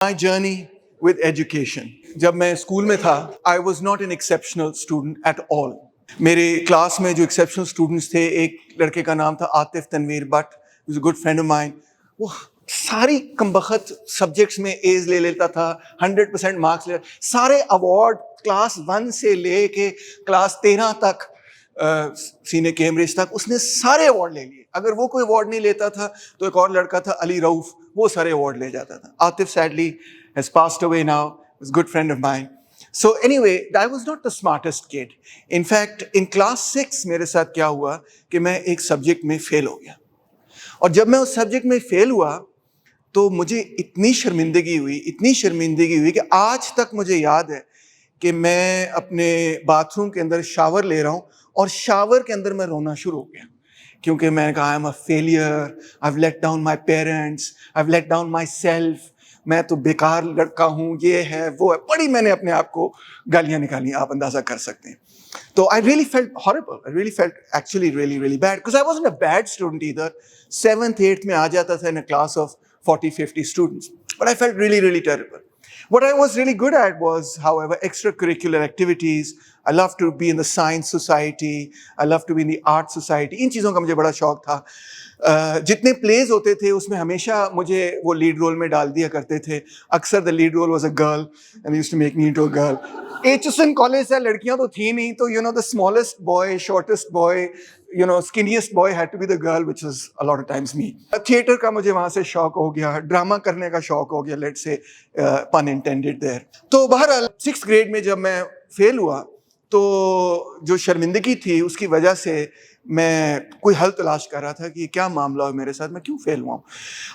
My journey with education. जब मैं school में था, I was not an exceptional student at all. मेरे क्लास में जो exceptional students थे, एक लड़के का नाम था Atif Tanveer but, he was a good friend of mine. वो सारी कमबख्त सब्जेक्ट्स में एज ले लेता था, 100% मार्क्स ले, सारे अवार्ड क्लास 1 से ले के क्लास 13 तक, सीनियर कैम्ब्रिज तक उसने सारे अवार्ड ले लिए. अगर वो कोई अवार्ड नहीं लेता था तो एक और लड़का था अली रऊफ, वो सारे अवार्ड ले जाता था. Atif sadly has passed away now, was a good friend of mine. So anyway, I was not the smartest kid. In fact, in class 6 मेरे साथ क्या हुआ कि मैं एक सब्जेक्ट में फेल हो गया. और जब मैं उस सब्जेक्ट में फेल हुआ तो मुझे इतनी शर्मिंदगी हुई कि आज तक मुझे याद है कि मैं अपने बाथरूम के अंदर शावर ले रहा हूँ और शावर के अंदर मैं रोना शुरू हो गया, क्योंकि मैंने कहा I am a failure, I have let down my parents, I have let down my self, मैं तो बेकार लड़का हूँ, ये है वो है. बड़ी मैंने अपने आप को गालियाँ निकाली, आप अंदाजा कर सकते हैं. तो I really felt horrible. I really felt actually really bad because I wasn't a bad student either. 7th, 8th में आ जाता था in a class of 40-50 students. But I felt really terrible. What I was really good at was, however, extracurricular activities. I love to be in the science society. I love to be in the art society. इन चीज़ों का मुझे बड़ा शौक था. जितने pledge होते थे उसमें हमेशा मुझे वो लीड रोल में डाल दिया करते थे. अक्सर the lead role was a girl and used to make me into a girl. HSN college से लड़कियां तो थी नहीं, तो you know the smallest boy, shortest boy, you know, skinniest boy had to be the girl, which was a lot of times me. Theatre का मुझे वहाँ से शौक हो गया, ड्रामा करने का शौक हो गया, let's say, pun intended there. तो बहरहाल 6th grade में जब मैं फेल हुआ तो जो शर्मिंदगी थी उसकी वजह से मैं कोई हल तलाश कर रहा था कि क्या मामला है मेरे साथ, मैं क्यों फेल हुआ.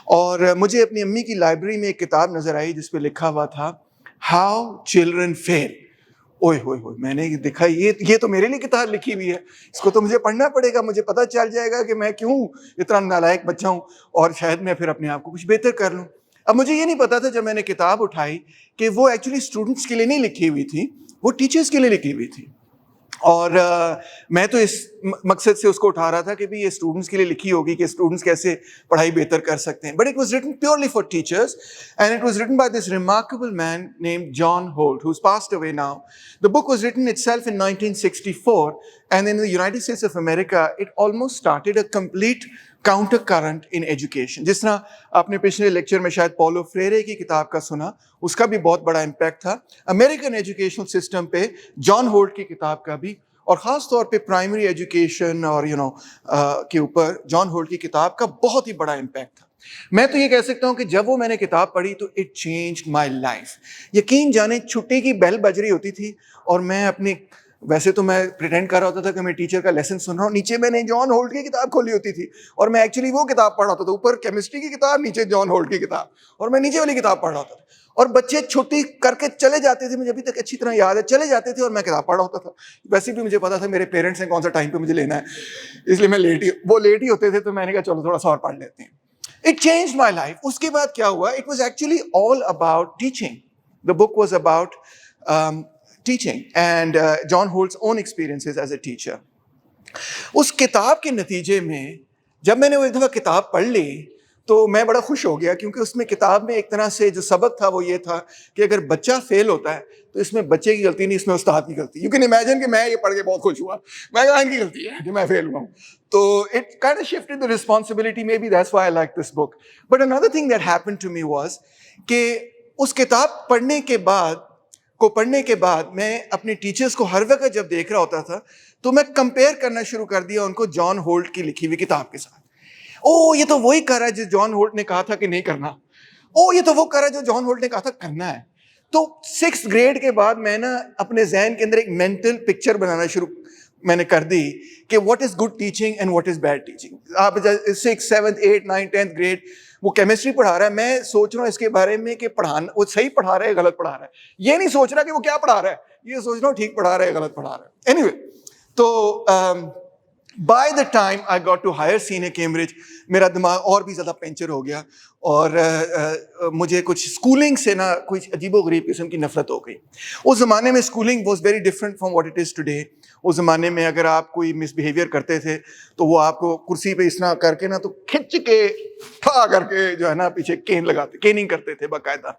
और मुझे अपनी अम्मी की लाइब्रेरी में एक किताब नज़र आई जिस पे लिखा हुआ था हाउ चिल्ड्रन फेल. ओए होए होए, मैंने देखा ये तो मेरे लिए किताब लिखी हुई है, इसको तो मुझे पढ़ना पड़ेगा, मुझे पता चल जाएगा कि मैं क्यों इतना नालायक बच्चा हूँ और शायद मैं फिर अपने आप को कुछ बेहतर कर लूँ. अब मुझे ये नहीं पता था जब मैंने किताब उठाई कि वो एक्चुअली स्टूडेंट्स के लिए नहीं लिखी हुई थी, वो टीचर्स के लिए लिखी हुई थी. और मैं तो इस मकसद से उसको उठा रहा था कि भी ये स्टूडेंट्स के लिए लिखी होगी कि स्टूडेंट्स कैसे पढ़ाई बेहतर कर सकते हैं. But it was written purely for teachers and it was written by this remarkable man named John Holt, who's passed away now. The book was written itself in 1964 and in the United States of America it almost started a complete counter current in education. जिस तरह आपने पिछले lecture में शायद Paulo Frere की किताब का सुना, उसका भी बहुत बड़ा इम्पैक्ट था. अमेरिकन एजुकेशनल सिस्टम पे जॉन होल्ट की किताब का भी, और ख़ास तौर पे प्राइमरी एजुकेशन और के ऊपर जॉन होल्ट की किताब का बहुत ही बड़ा इम्पैक्ट था. मैं तो ये कह सकता हूँ कि जब वो मैंने किताब पढ़ी तो इट चेंज्ड माय लाइफ. यकीन जाने छुट्टी की बेल बज रही होती थी और मैं अपनी, वैसे तो मैं प्रिटेंड कर रहा होता था कि मैं टीचर का लेसन सुन रहा हूँ, नीचे मैंने जॉन होल्ट की किताब खोली होती थी और मैं एक्चुअली वो किताब पढ़ रहा होता था. ऊपर केमिस्ट्री की किताब, नीचे जॉन होल्ट की किताब, और मैं नीचे वाली किताब पढ़ रहा होता था. और बच्चे छुट्टी करके चले जाते थे, मुझे अभी तक अच्छी तरह याद है, चले जाते थे और मैं किताब पढ़ रहा होता था. वैसे भी मुझे पता था मेरे पेरेंट्स ने कौन सा टाइम पे मुझे लेना है, इसलिए मैं वो लेट ही होते थे, तो मैंने कहा चलो थोड़ा सा और पढ़ लेते हैं. It changed my life. उसके बाद क्या हुआ, it was actually all about teaching. The book was about teaching and John Holt's own experiences as a teacher. उस किताब के नतीजे में जब मैंने वो एक दफ़ा किताब पढ़ ली तो मैं बड़ा खुश हो गया, क्योंकि उसमें किताब में एक तरह से जो सबक था वो ये था कि अगर बच्चा फेल होता है तो इसमें बच्चे की गलती नहीं, इसमें उस्ताद की गलती. यू कैन इमेजिन कि मैं ये पढ़ के बहुत खुश हुआ, मैं कहा इनकी गलती है कि मैं फेल हुआ हूँ. तो it kind of shifted the responsibility, maybe that's why I like this book. But another thing that happened to me was कि उस किताब पढ़ने के बाद मैं अपने टीचर्स को हर वक्त जब देख रहा होता था तो मैं कंपेयर करना शुरू कर दिया उनको जॉन होल्ट की लिखी हुई किताब के साथ. ओ ये तो वही कर रहा है जो जॉन होल्ट ने कहा था कि नहीं करना, ओ ये तो वो कर रहा है जो जॉन होल्ट ने कहा था करना है. तो 6th ग्रेड के बाद मैं ना अपने जहन के अंदर एक मेंटल पिक्चर बनाना शुरू मैंने कर दी कि what is good teaching and what is bad teaching. आप 6th 7th 8th 9th 10th grade वो केमिस्ट्री पढ़ा रहा है, मैं सोच रहा हूँ इसके बारे में कि पढ़ाना वो सही पढ़ा रहा है गलत पढ़ा रहा है. ये नहीं सोच रहा कि वो क्या पढ़ा रहा है, ये सोच रहा हूँ ठीक पढ़ा रहा है गलत पढ़ा रहा है. एनीवे, तो by the time I got to higher senior Cambridge मेरा दिमाग और भी ज़्यादा पेंचर हो गया और मुझे कुछ स्कूलिंग से ना कुछ अजीबोगरीब किस्म की नफरत हो गई. उस ज़माने में schooling was very different from what it is today. उस ज़माने में अगर आप कोई मिसबिहेवियर करते थे तो वो आपको कुर्सी पे इस तरह करके ना तो खिंच के ठा करके जो है ना पीछे केनिंग करते थे बाकायदा।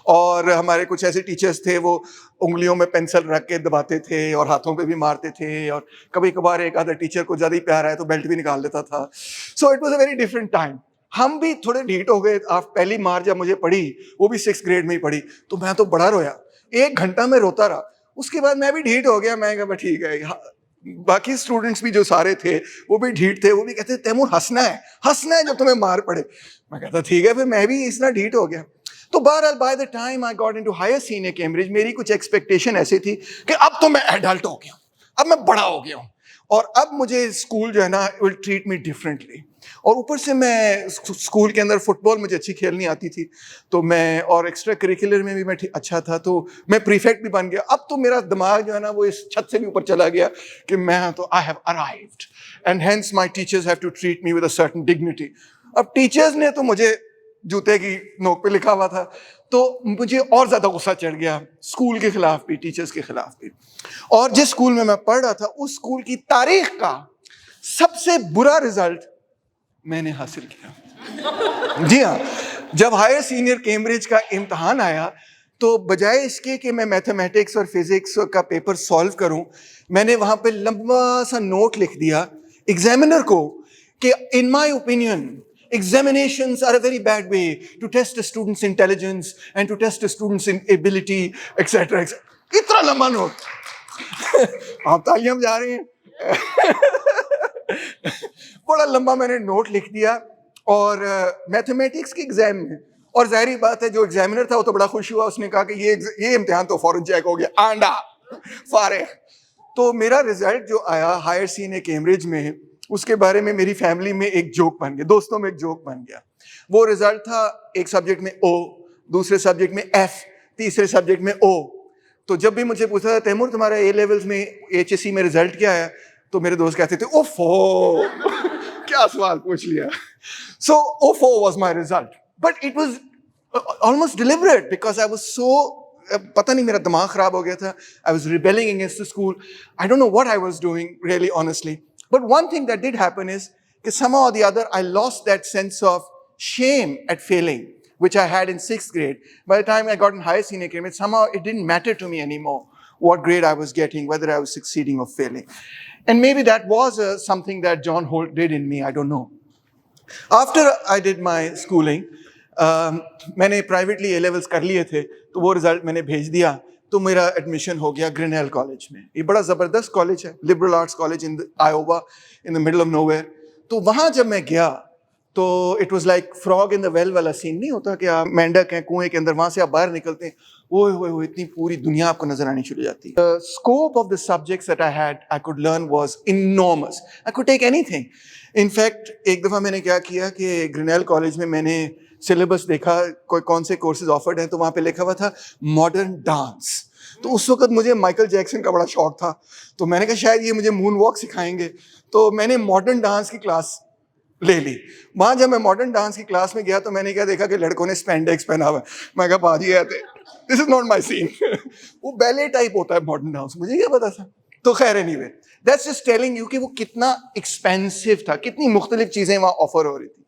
और हमारे कुछ ऐसे टीचर्स थे, वो उंगलियों में पेंसिल रख के दबाते थे और हाथों पे भी मारते थे, और कभी कभार एक आधा टीचर को ज्यादा ही प्यार आया तो बेल्ट भी निकाल देता था। So it was a very different time. हम भी थोड़े ढीठ हो गए। आप पहली मार जब मुझे पड़ी, वो भी 6th ग्रेड में ही पड़ी, तो मैं तो बड़ा रोया, 1 घंटा में रोता रहा। उसके बाद मैं भी ढीठ हो गया, मैं कहा ठीक है। बाकी स्टूडेंट्स भी जो सारे थे वो भी ढीठ थे, वो भी कहते तैमूर हंसना है जब तुम्हें मार पड़े। मैं कहता ठीक है, फिर मैं भी इतना ढीठ हो गया। तो बहरहाल by the time I got into higher senior Cambridge, मेरी कुछ एक्सपेक्टेशन ऐसी थी कि अब तो मैं एडल्ट हो गया हूं, अब मैं बड़ा हो गया हूं, और अब मुझे स्कूल जो है ना विल ट्रीट मी डिफरेंटली। और ऊपर से मैं स्कूल के अंदर फुटबॉल मुझे अच्छी खेलनी आती थी, तो मैं, और एक्स्ट्रा करिकुलर में भी मैं अच्छा था, तो मैं प्रीफेक्ट भी बन गया। अब तो मेरा दिमाग जो है ना वो इस छत से भी ऊपर चला गया कि मैं तो I have arrived and hence my teachers have to treat me with a certain dignity. अब टीचर्स ने तो मुझे जूते की नोक पे लिखा हुआ था, तो मुझे और ज्यादा गुस्सा चढ़ गया, स्कूल के खिलाफ भी, टीचर्स के खिलाफ भी। और जिस स्कूल में मैं पढ़ रहा था, उस स्कूल की तारीख का सबसे बुरा रिजल्ट मैंने हासिल किया। जी हाँ, जब हायर सीनियर कैम्ब्रिज का इम्तहान आया, तो बजाय इसके कि मैं मैथमेटिक्स और फिजिक्स का पेपर सॉल्व करूं, मैंने वहां पे लंबा सा नोट लिख दिया एग्जामिनर को कि in my opinion examinations are a very bad way to test a student's intelligence and to test a student's ability, etc. इतना लंबा नोट। आप तालियां बजा रहे हैं। बड़ा लंबा मैंने नोट लिख दिया, और मैथमेटिक्स के एग्जाम में, और जाहिर बात है जो एग्जामिनर था वो तो बड़ा खुश हुआ, उसने कहा कि ये इम्तिहान तो फौरन चेक हो गया, आंडा फारे। तो मेरा रिजल्ट जो आया हायर सीनियर कैम्ब्रिज में, उसके बारे में मेरी फैमिली में एक जोक बन गया, दोस्तों में एक जोक बन गया। वो रिजल्ट था एक सब्जेक्ट में O, दूसरे सब्जेक्ट में F, तीसरे सब्जेक्ट में O। तो जब भी मुझे पूछा था तैमूर तुम्हारा A लेवल्स में HSC में रिजल्ट क्या है, तो मेरे दोस्त कहते थे ओफो। क्या सवाल पूछ लिया। सो ओफो was my result, but it was almost deliberate because I was so, पता नहीं मेरा दिमाग खराब हो गया था। I was rebelling against the school. I don't know what I was doing really honestly, but one thing that did happen is कि somehow or the other I lost that sense of shame at failing which I had in 6th grade. By the time I got in higher senior grade, somehow it didn't matter to me anymore what grade I was getting, whether I was succeeding or failing. And maybe that was something that John Holt did in me, I don't know. After I did my schooling, मैंने privately A levels कर लिए थे, तो वो result मैंने भेज दिया, तो मेरा एडमिशन हो गया ग्रिनेल कॉलेज में। ये बड़ा ज़बरदस्त कॉलेज है, liberal arts college in Iowa, in the middle of nowhere. तो वहाँ जब मैं गया, तो it was like frog in the well वाला सीन नहीं होता कि आप मेंढक हैं कुएं के अंदर, वहाँ से आप बाहर निकलते हैं, ओए इतनी पूरी दुनिया आपको नजर आनी शुरू हो जाती है। The scope of the subjects that I could learn was enormous. I could take anything. In fact, एक दफ़ा मैंने क्या किया कि ग्रिनेल कॉलेज में मैंने सिलेबस देखा, कौन से कोर्सेज ऑफर्ड हैं, तो वहाँ पे लिखा हुआ था मॉडर्न डांस। तो उस वक्त मुझे माइकल जैक्सन का बड़ा शौक था, तो मैंने कहा शायद ये मुझे मून वॉक सिखाएंगे, तो मैंने मॉडर्न डांस की क्लास ले ली। वहाँ जब मैं मॉडर्न डांस की क्लास में गया, तो मैंने क्या देखा कि लड़कों ने स्पेंडेक्स पहना हुआ है। मैं कहा बाजी है, this is not my scene. वो बैले टाइप होता है मॉडर्न डांस, मुझे क्या पता था। तो खैर anyway, that's just telling you कि वो कितना एक्सपेंसिव था, कितनी मुख्तलिफ चीज़ें वहाँ ऑफर हो रही थी।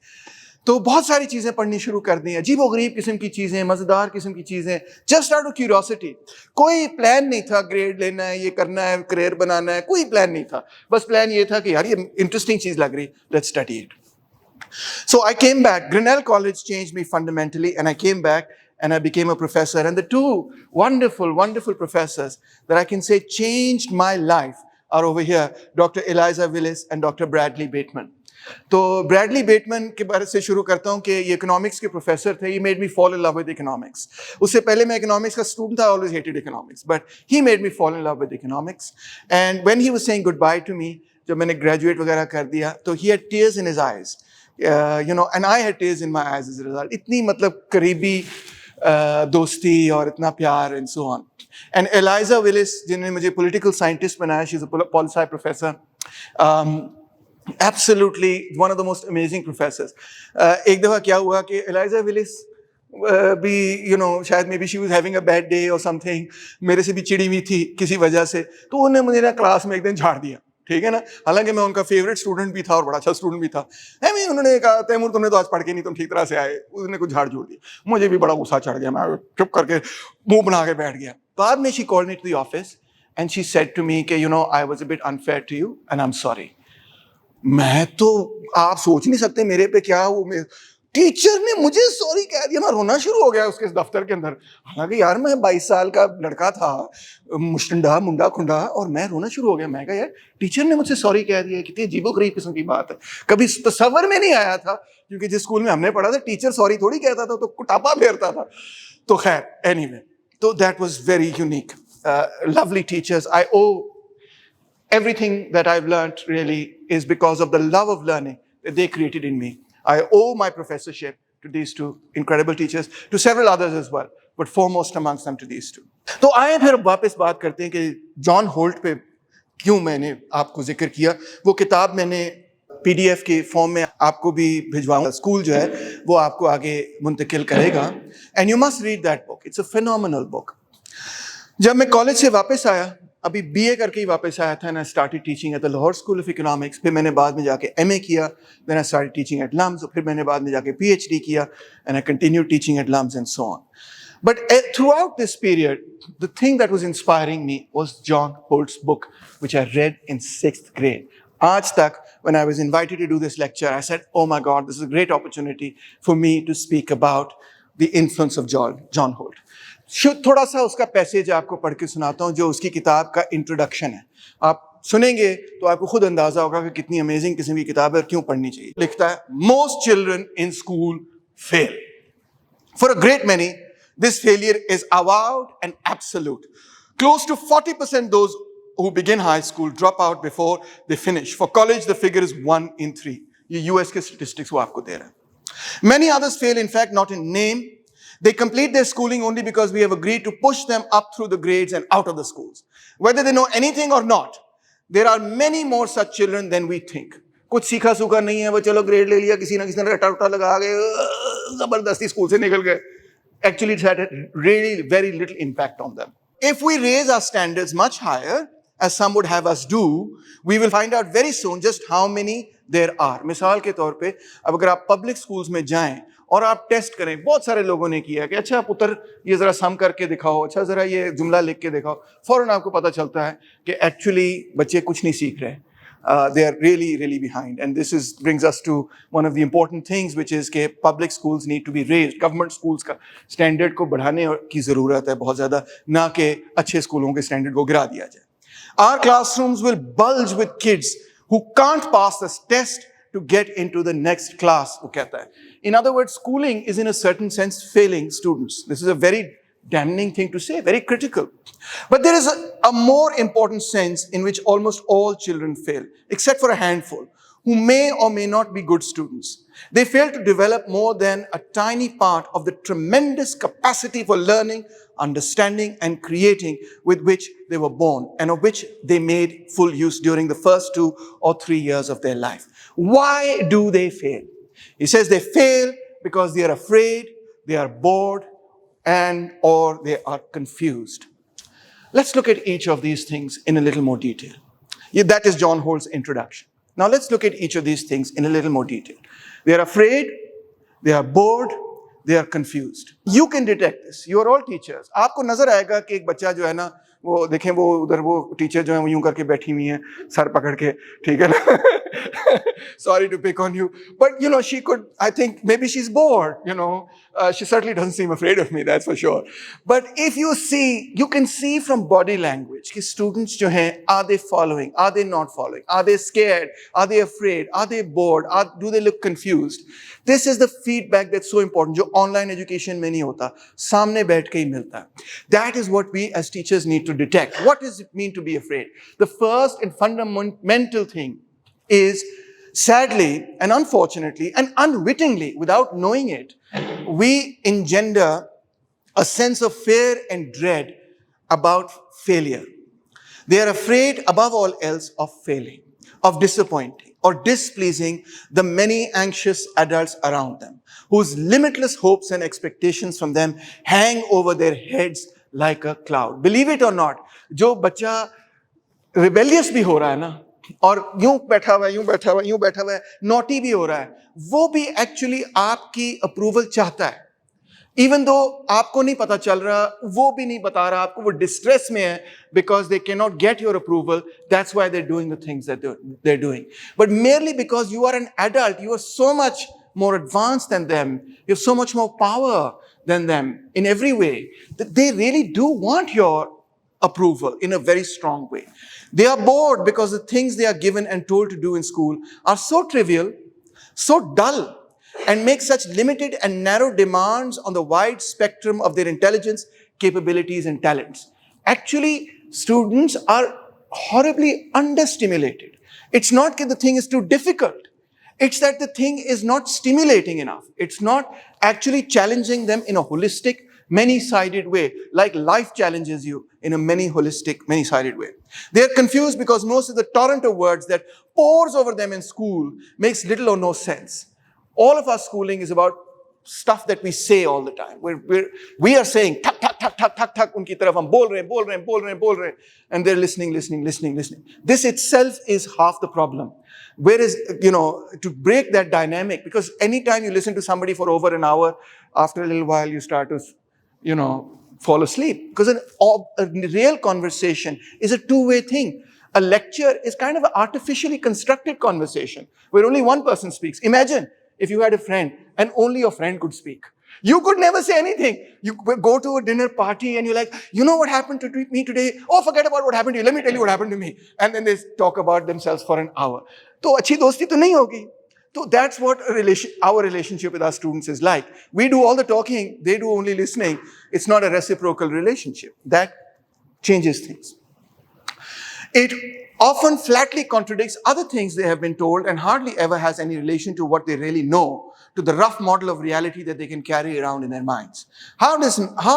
तो बहुत सारी चीज़ें पढ़नी शुरू कर दी, अजीब गरीब किस्म की चीज़ें, मज़ेदार किस्म की चीज़ें, जस्ट आउट ऑफ क्यूरियोसिटी। कोई प्लान नहीं था, ग्रेड लेना है, ये करना है, करियर बनाना है, कोई प्लान नहीं था। बस प्लान ये था कि यार ये इंटरेस्टिंग चीज़ लग रही, let's study it. So I came back. Grinnell College changed me fundamentally, and I came back and I became a professor. And the two wonderful, wonderful professors that I can say changed my life are over here, Dr. Eliza Willis and Dr. Bradley Bateman. तो Bradley Bateman के बारे से शुरू करता हूँ कि ये economics के प्रोफेसर थे। He made me fall in love with economics. उससे पहले मैं इकोनॉमिक्स का स्टूडेंट था, always hated economics, but he made me fall in love with economics. And when he was saying good bye to me, जब मैंने graduate वगैरह कर दिया, तो he had tears in his eyes, you know, and I had tears in my eyes as a result. इतनी मतलब करीबी दोस्ती और इतना प्यार and so on. And Eliza Willis, जिन्होंने मुझे political scientist बनाया, she's a poli-sci professor. Absolutely one of the most amazing professors. एक दफ़ा क्या हुआ कि Eliza Willis भी, you know, शायद maybe she was having a bad day or something, मेरे से भी चिड़ी हुई थी किसी वजह से, तो उन्होंने मुझे ना क्लास में एक दिन झाड़ दिया। ठीक है ना, हालांकि मैं उनका फेवरेट स्टूडेंट भी था और बड़ा अच्छा स्टूडेंट भी था। उन्होंने कहा तैमूर तुमने तो आज पढ़ के नहीं, तुम ठीक तरह से आए। उसने कुछ झाड़ झूड़ दिया, मुझे भी बड़ा गुस्सा चढ़ गया, मैं चुप करके मुंह बना के बैठ गया। बाद में she called me to the office and she said to me कि you know I was a bit unfair to you and I am sorry. मैं तो, आप सोच नहीं सकते मेरे पे क्या वो, टीचर ने मुझे सॉरी कह दिया। मैं रोना शुरू हो गया उसके दफ्तर के अंदर। हालांकि यार मैं 22 साल का लड़का था, मुस्टंडा मुंडा खुंडा, और मैं रोना शुरू हो गया। मैं कहा यार टीचर ने मुझसे सॉरी कह दिया, कितनी अजीबोगरीब किस्म की बात है। कभी तसव्वुर में नहीं आया था, क्योंकि जिस स्कूल में हमने पढ़ा था टीचर सॉरी थोड़ी कहता था, तो कुटापा फेरता था। तो खैर एनीवे, तो that was very unique, lovely teachers. I owe everything that I've learned really is because of the love of learning that they created in me. I owe my professorship to these two incredible teachers, to several others as well, but foremost amongst them to these two. तो आए फिर वापस बात करते हैं कि John Holt पे क्यों मैंने आपको जिक्र किया। वो किताब मैंने PDF के फॉर्म में आपको भी भिजवाऊंगा, स्कूल जो है वो आपको आगे मुंतकिल करेगा, and you must read that book, it's a phenomenal book. जब मैं कॉलेज से वापस आया, अभी BA करके ही वापस आया था, and I started teaching at the Lahore school of economics. फिर मैंने बाद में जाके MA किया, then I started teaching at LUMS, और फिर मैंने बाद में जाके PhD किया, and I continued teaching at LUMS and so on. But throughout this period, the thing that was inspiring me was John Holt's book, which I read in 6th grade. Aaj tak, when I was invited to do this lecture, I said, oh my God, this is a great opportunity for me to speak about the influence of John Holt. थोड़ा सा उसका passage आपको पढ़ के सुनाता हूँ, जो उसकी किताब का इंट्रोडक्शन है। आप सुनेंगे तो आपको खुद अंदाजा होगा कि कितनी अमेजिंग किस्म की किताब है और क्यों पढ़नी चाहिए। लिखता है, most children in school fail. For a great many this failure is avowed and absolute. Close to 40% those who begin high school drop out before they finish. For college, the figure is 1 in 3. ये US के statistics वो आपको दे रहा है। Many others fail, in fact, not in name. They complete their schooling only because we have agreed to push them up through the grades and out of the schools. Whether they know anything or not, there are many more such children than we think. कुछ सीखा सूखा नहीं है, वो चलो grade ले लिया, किसी ना किसी ने रटा उटा लगा गए, जबरदस्ती स्कूल से निकल गए। Actually, it's had a really very little impact on them. If we raise our standards much higher, as some would have us do, we will find out very soon just how many there are. मिसाल के तौर पे, अब अगर आप public schools में जाएं और आप टेस्ट करें, बहुत सारे लोगों ने किया कि अच्छा पुत्र ये जरा सम करके दिखाओ, अच्छा जरा ये जुमला लिख के दिखाओ, फौरन आपको पता चलता है कि एक्चुअली बच्चे कुछ नहीं सीख रहे। They are really behind, and this brings us to one of the important things, which is कि public schools need to be raised. Government schools का standard को बढ़ाने की ज़रूरत है बहुत ज़्यादा, ना कि अच्छे स्कूलों के standard को गिरा दिया जाए। Our classrooms will bulge with kids who can't pass the test to get into the next class, वो कहता है। In other words, schooling is in a certain sense failing students. This is a very damning thing to say, very critical. But there is a more important sense in which almost all children fail, except for a handful, who may or may not be good students. They fail to develop more than a tiny part of the tremendous capacity for learning, understanding, and creating with which they were born, and of which they made full use during the first 2 or 3 years of their life. Why do they fail? He says they fail because they are afraid, they are bored, and or they are confused. Let's look at each of these things in a little more detail. That is John Holt's introduction. Now let's look at each of these things in a little more detail. They are afraid, they are bored, they are confused. You can detect this. You are all teachers. आपको नजर आएगा कि एक बच्चा जो है ना, वो देखें वो उधर वो टीचर जो है वो यूं करके बैठी हुई है, सर पकड़ के, ठीक है ना? Sorry to pick on you, but you know she could. I think maybe she's bored. You know, she certainly doesn't seem afraid of me. That's for sure. But if you see, you can see from body language कि students जो हैं, are they following? Are they not following? Are they scared? Are they afraid? Are they bored? Do they look confused? This is the feedback that's so important, जो online education में नहीं होता, सामने बैठ के ही मिलता है. That is what we as teachers need to detect. What does it mean to be afraid? The first and fundamental thing is, sadly and unfortunately and unwittingly, without knowing it, we engender a sense of fear and dread about failure. They are afraid above all else of failing, of disappointing or displeasing the many anxious adults around them, whose limitless hopes and expectations from them hang over their heads like a cloud. Believe it or not, जो बच्चा rebellious भी हो रहा है ना, और यूं बैठा हुआ है, यूं बैठा हुआ है, यूं बैठा हुआ है, नॉटी भी हो रहा है, वो भी एक्चुअली आपकी अप्रूवल चाहता है, इवन दो आपको नहीं पता चल रहा, वो भी नहीं बता रहा आपको, वो डिस्ट्रेस में है because they can not get your approval, that's why they are doing the things that they are doing. But merely because you are an adult, you are so much more advanced than them, you have so much more power than them in every way, that they really do want your approval in a very strong way. They are bored because the things they are given and told to do in school are so trivial, so dull, and make such limited and narrow demands on the wide spectrum of their intelligence, capabilities, and talents. Actually, students are horribly understimulated. It's not that the thing is too difficult. It's that the thing is not stimulating enough. It's not actually challenging them in a holistic, many-sided way, like life challenges you in a holistic, many-sided way. They are confused because most of the torrent of words that pours over them in school makes little or no sense. All of our schooling is about stuff that we say all the time. We are saying, thak, thak, thak, thak, thak, thak, unki taraf hum bol rahe hain, and they're listening. This itself is half the problem. Whereas, to break that dynamic, because anytime you listen to somebody for over an hour, after a little while you start to, fall asleep. Because a real conversation is a two-way thing. A lecture is kind of an artificially constructed conversation where only one person speaks. Imagine if you had a friend and only your friend could speak. You could never say anything. You go to a dinner party and you're like, you know what happened to me today? Oh, forget about what happened to you. Let me tell you what happened to me. And then they talk about themselves for an hour. तो अच्छी दोस्ती तो नहीं होगी. So that's what our relationship with our students is like. We do all the talking, they do only listening. It's not a reciprocal relationship. That changes things. It often flatly contradicts other things they have been told and hardly ever has any relation to what they really know, to the rough model of reality that they can carry around in their minds. How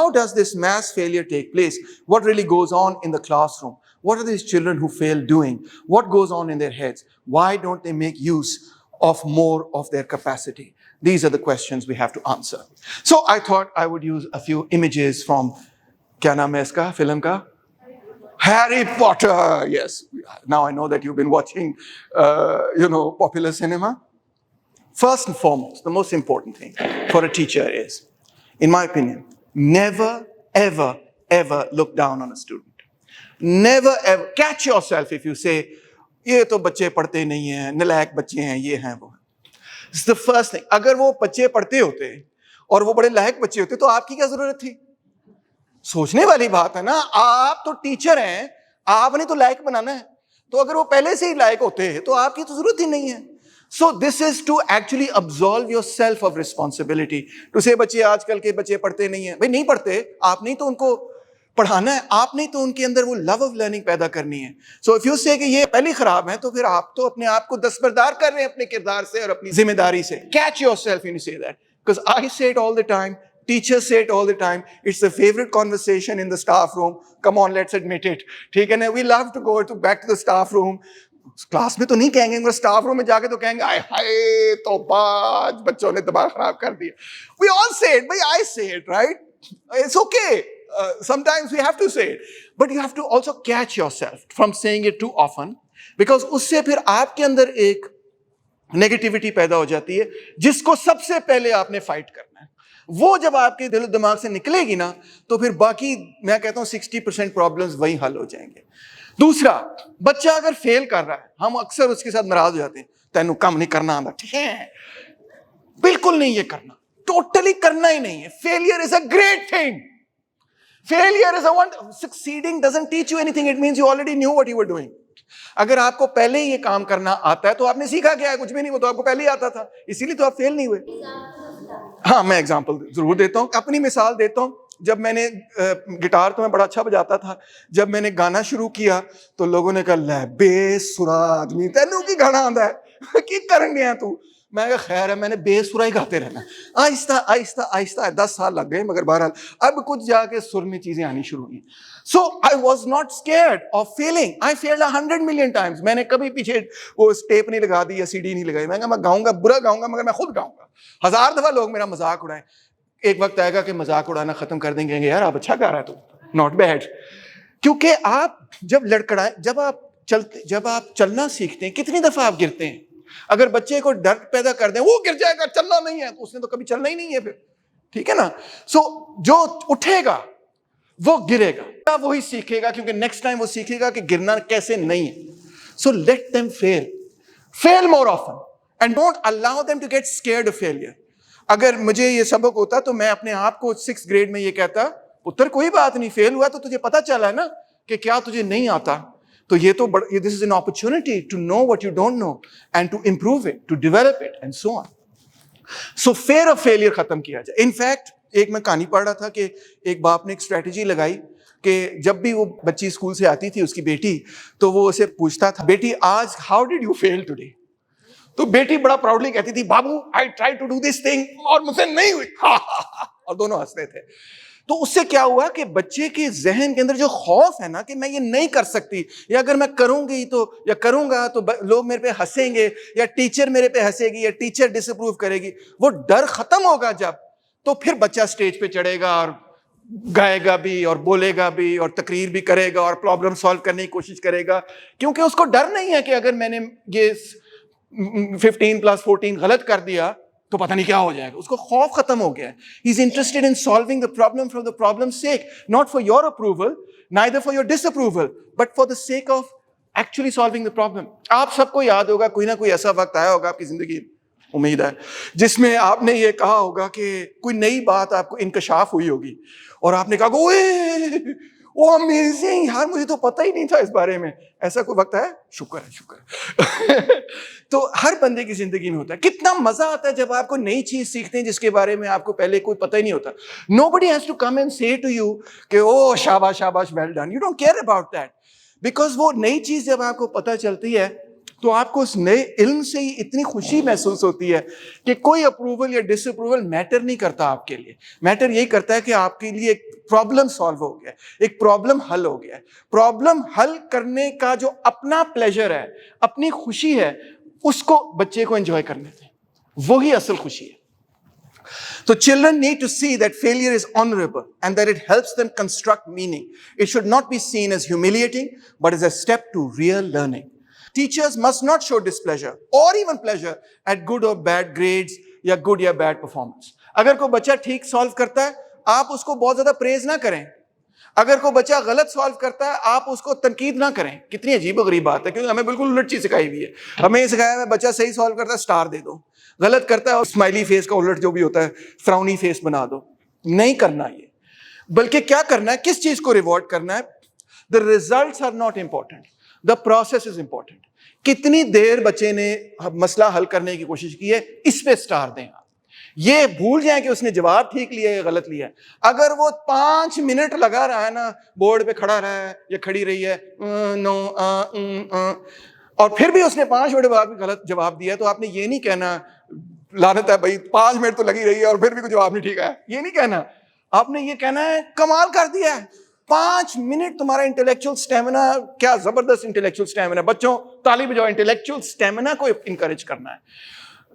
does this mass failure take place? What really goes on in the classroom? What are these children who fail doing? What goes on in their heads? Why don't they make use of more of their capacity? These are the questions we have to answer. So I thought I would use a few images from, क्या नाम है इसका film का? Harry Potter, yes. Now I know that you've been watching, popular cinema. First and foremost, the most important thing for a teacher is, in my opinion, never, ever, ever look down on a student. Never, ever. Catch yourself if you say, ये तो बच्चे पढ़ते नहीं हैं, नलायक बच्चे हैं, ये हैं वो. This is the first thing. अगर वो बच्चे पढ़ते होते और वो बड़े लायक बच्चे होते तो आपकी क्या जरूरत थी? सोचने वाली बात है ना. आप तो टीचर हैं, आपने तो लायक बनाना है. तो अगर वो पहले से ही लायक होते तो आपकी तो जरूरत ही नहीं है. So this is to actually absolve yourself of responsibility. To say बच्चे आजकल के बच्चे पढ़ते नहीं हैं. भाई नहीं पढ़ते, आपने तो उनको पढ़ाना है, आपने तो उनके अंदर वो लव ऑफ लर्निंग पैदा करनी है. So if you say कि ये पहले खराब है, तो फिर आप तो अपने आप को दस्तबरदार कर रहे हैं अपने किरदार से और अपनी जिम्मेदारी से. Catch yourself when you say that. Because I say it all the time. Teachers say it all the time. It's the favorite conversation in the staff room. Come on, let's admit it. ठीक है ना? We love to go back to the staff room. Class में तो नहीं कहेंगे, मगर staff room में जाके तो कहेंगे, आय हाय तो बाज बच्चों ने दिमाग खराब कर दिया. We all say it, भाई I say it, right? It's okay. Sometimes we have to say it. But you have to also catch yourself from saying it too often, because उससे फिर आपके अंदर एक नेगेटिविटी पैदा हो जाती है, जिसको सबसे पहले आपने फाइट करना है. वो जब आपके दिल दिमाग से निकलेगी ना, तो फिर बाकी मैं कहता हूँ 60% प्रॉब्लम्स वही हल हो जाएंगे. दूसरा, बच्चा अगर फेल कर रहा है, हम अक्सर उसके साथ नाराज हो जाते हैं. तेनू कम नहीं करना आंदा. ठीक है, बिल्कुल नहीं ये करना, टोटली करना ही नहीं है. Failure is a great thing. Failure is a one. Succeeding doesn't teach you anything. It means you already knew what you were doing. अगर आपको पहले ही ये काम करना आता है तो आपने सीखा क्या है? कुछ भी नहीं. वो तो आपको पहले ही आता था, इसीलिए तो आप फेल नहीं हुए. हाँ, मैं एग्जांपल जरूर देता हूँ, अपनी मिसाल देता हूँ. जब मैंने गिटार तो मैं बड़ा अच्छा बजाता था, जब मैंने गाना शुरू किया तो लोगों ने कहा, ले बेसुरा आदमी, तेनू की गाना आंदा है, की करन गया तू. मैं कहा खैर है, मैंने बेसुरा ही गाते रहना. आहिस्ता आहिस्ता आहिस्ता 10 साल लग गए, मगर बहरहाल अब कुछ जाके सुर में चीजें आनी शुरू हुई. So I was not scared of failing. I failed 100 million times. मैंने कभी पीछे वो टेप नहीं लगा दी या सीडी नहीं लगाई. मैं गाऊंगा, बुरा गाऊंगा, मगर मैं खुद गाऊंगा. 1000 दफा लोग मेरा मजाक उड़ाएं. एक वक्त आएगा कि मजाक उड़ाना खत्म कर देंगे, यार आप अच्छा गा रहा है, तो नॉट बैड. क्योंकि आप जब लड़खड़ाएं, जब आप जब आप चलना सीखते हैं कितनी दफा आप गिरते हैं? अगर बच्चे को डर पैदा कर दें वो गिर जाएगा, चलना नहीं है, तो उसने तो कभी चलना ही नहीं है फिर, ठीक है ना? सो जो उठेगा वो गिरेगा, वही सीखेगा, क्योंकि नेक्स्ट टाइम वो सीखेगा कि गिरना कैसे नहीं है. So let them fail more often and don't allow them to get scared of failure. अगर मुझे ये सबक होता तो मैं अपने आप को 6th ग्रेड में ये कहता, पुत्र कोई बात नहीं, फेल हुआ तो तुझे पता चला है ना कि क्या तुझे नहीं आता. तो ये तो this is an opportunity to know what you don't know and to improve it, to develop it and so on. So fear of failure खत्म किया जाए. इनफैक्ट एक मैं कहानी पढ़ रहा था कि एक बाप ने एक स्ट्रेटजी लगाई कि जब भी वो बच्ची स्कूल से आती थी, उसकी बेटी, तो वो उसे पूछता था, बेटी आज how did you fail today? तो बेटी बड़ा प्राउडली कहती थी, बाबू I try to do this thing, और मुझसे नहीं हुई. और दोनों हंसते थे. तो उससे क्या हुआ कि बच्चे के जहन के अंदर जो खौफ है ना कि मैं ये नहीं कर सकती, या अगर मैं करूंगी तो या करूंगा तो लोग मेरे पे हंसेंगे, या टीचर मेरे पे हंसेगी, या टीचर डिसअप्रूव करेगी, वो डर खत्म होगा जब, तो फिर बच्चा स्टेज पे चढ़ेगा और गाएगा भी और बोलेगा भी और तकरीर भी करेगा और प्रॉब्लम सॉल्व करने की कोशिश करेगा, क्योंकि उसको डर नहीं है कि अगर मैंने ये 15+14 गलत कर दिया तो पता नहीं क्या हो जाएगा. उसको खौफ खत्म हो गया. He is interested in solving the problem for the problem sake, not for your approval, neither for your disapproval, but for the sake of actually solving the problem. आप सबको याद होगा, कोई ना कोई ऐसा वक्त आया होगा आपकी जिंदगी, उम्मीद है, जिसमें आपने ये कहा होगा कि कोई नई बात आपको इंकशाफ हुई होगी और आपने कहा ओए ओ अमेजिंग यार, मुझे तो पता ही नहीं था इस बारे में. ऐसा कोई वक्त है? शुक्र है, शुक्र है. तो हर बंदे की जिंदगी में होता है. कितना मजा आता है जब आपको नई चीज सीखते हैं जिसके बारे में आपको पहले कोई पता ही नहीं होता. Nobody has to come and say to you कि ओ शाबाश शाबाश, well done. You don't care about that, because वो नई चीज जब आपको पता चलती है तो आपको उस नए इल्म से ही इतनी खुशी महसूस होती है कि कोई अप्रूवल या डिसअप्रूवल मैटर नहीं करता आपके लिए. मैटर यही करता है कि आपके लिए एक प्रॉब्लम सॉल्व हो गया, एक प्रॉब्लम हल हो गया. प्रॉब्लम हल करने का जो अपना प्लेजर है, अपनी खुशी है, उसको बच्चे को एंजॉय करने दें, वही असल खुशी है. So children need to see that failure is honorable and that it helps them construct meaning. It should not be seen as humiliating, but as a step to real learning. Teachers must not show displeasure or even pleasure at good or bad grades या good या bad performance. अगर कोई बच्चा ठीक solve करता है, आप उसको बहुत ज्यादा प्रेज ना करें. अगर कोई बच्चा गलत सॉल्व करता है, आप उसको तनकीद ना करें. कितनी अजीब गरीब बात है, क्योंकि हमें बिल्कुल उलट चीज सिखाई हुई है. हमें ये सिखाया है, बच्चा सही सॉल्व करता है स्टार दे दो, गलत करता है और स्माइली फेस का उलट जो भी होता है फ्राउनी फेस बना दो. नहीं करना ये, बल्कि क्या करना है, किस चीज को रिवॉर्ड करना है. The results are not important, the process is important. कितनी देर बच्चे ने मसला हल करने की कोशिश की है, इस पे स्टार दें आप. ये भूल जाए कि उसने जवाब ठीक लिया या गलत लिया. अगर वो 5 मिनट लगा रहा है ना, बोर्ड पे खड़ा रहा है या खड़ी रही है, नो और फिर भी उसने 5 मिनट बाद भी गलत जवाब दिया, तो आपने ये नहीं कहना लानत है भाई 5 मिनट तो लगी रही है और फिर भी कोई जवाब नहीं ठीक है. ये नहीं कहना. आपने ये कहना है कमाल कर दिया है, 5 मिनट तुम्हारा इंटेलेक्चुअल स्टेमिना, क्या जबरदस्त इंटेलेक्चुअल स्टेमिना. बच्चों ताली बजाओ. इंटेलेक्चुअल स्टेमिना को इंकरेज करना है,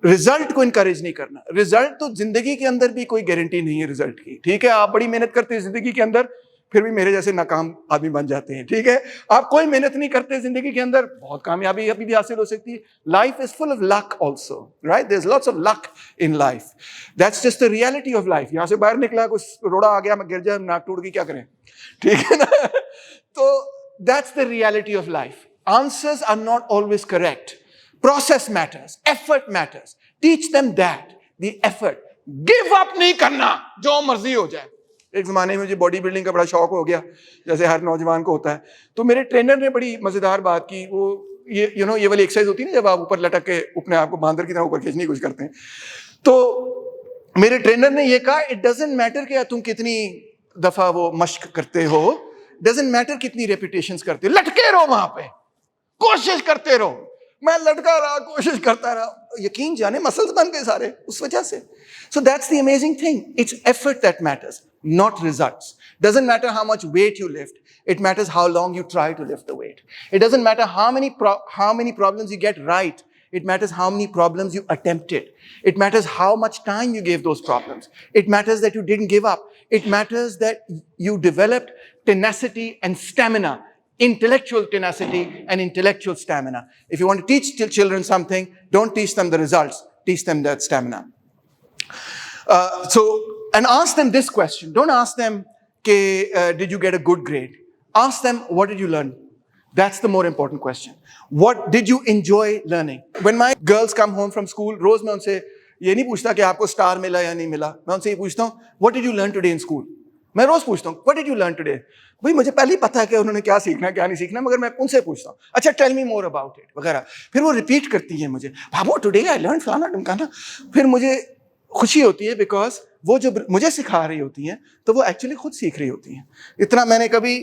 रिजल्ट को इंकरेज नहीं करना. रिजल्ट तो जिंदगी के अंदर भी कोई गारंटी नहीं है रिजल्ट की. ठीक है, आप बड़ी मेहनत करते हैं जिंदगी के अंदर, फिर भी मेरे जैसे नाकाम आदमी बन जाते हैं. ठीक है, आप कोई मेहनत नहीं करते जिंदगी के अंदर, बहुत कामयाबी अभी भी हासिल हो सकती है. Life is full of luck also, right? There is lots of luck in life. That's just the reality of life. यहां से बाहर निकला, कुछ रोड़ा आ गया, मैं गिर जाए, नाक टूट गई, क्या करें? ठीक है ना? तो that's the reality of life. Answers are not always correct. Process matters, effort matters. Teach them that, the effort. Give up नहीं करना, जो मर्जी हो जाए. एक जमाने में मुझे बॉडी बिल्डिंग का बड़ा शौक हो गया, जैसे हर नौजवान को होता है. तो मेरे ट्रेनर ने बड़ी मजेदार बात की. वो ये ये वाली एक्सरसाइज होती है ना, जब आप ऊपर लटक के अपने आप को बांदर की तरह ऊपर खींचने की कोशिश करते हैं. तो मेरे ट्रेनर ने ये कहा, इट डजंट मैटर कि तुम कितनी दफा वो मश्क करते हो, डजंट मैटर कितनी रेपिटेशंस करते हो, लटके रहो वहां पे, कोशिश करते रहो. मैं लटका रहा, कोशिश करता रहा, यकीन जाने मसल्स बन गए सारे उस वजह से. So that's the amazing thing. It's effort that matters, not results. Doesn't matter how much weight you lift, it matters how long you try to lift the weight. It doesn't matter how many problems you get right, it matters how many problems you attempted. It matters how much time you gave those problems. It matters that you didn't give up. It matters that you developed tenacity and stamina intellectual tenacity and intellectual stamina. If you want to teach children something, don't teach them the results, teach them that stamina. And ask them this question. Don't ask them, did you get a good grade? Ask them, what did you learn? That's the more important question. What did you enjoy learning? When my girls come home from school, रोज मैं उनसे ये नहीं पूछता कि आपको star मिला या नहीं मिला. मैं उनसे ये पूछता हूँ, what did you learn today in school? मैं रोज पूछता हूँ, what did you learn today? भाई मुझे पहले ही पता है कि उन्होंने क्या सीखना क्या नहीं सीखना, मगर मैं उनसे पूछता हूँ, अच्छा tell me more about it वगैरह. फिर वो रिपीट करती है मुझे, बाबू टुडे आई लर्न फलाना ढमकाना. फिर मुझे खुशी होती है बिकॉज वो जो मुझे सिखा रही होती हैं तो वो एक्चुअली खुद सीख रही होती हैं. इतना मैंने कभी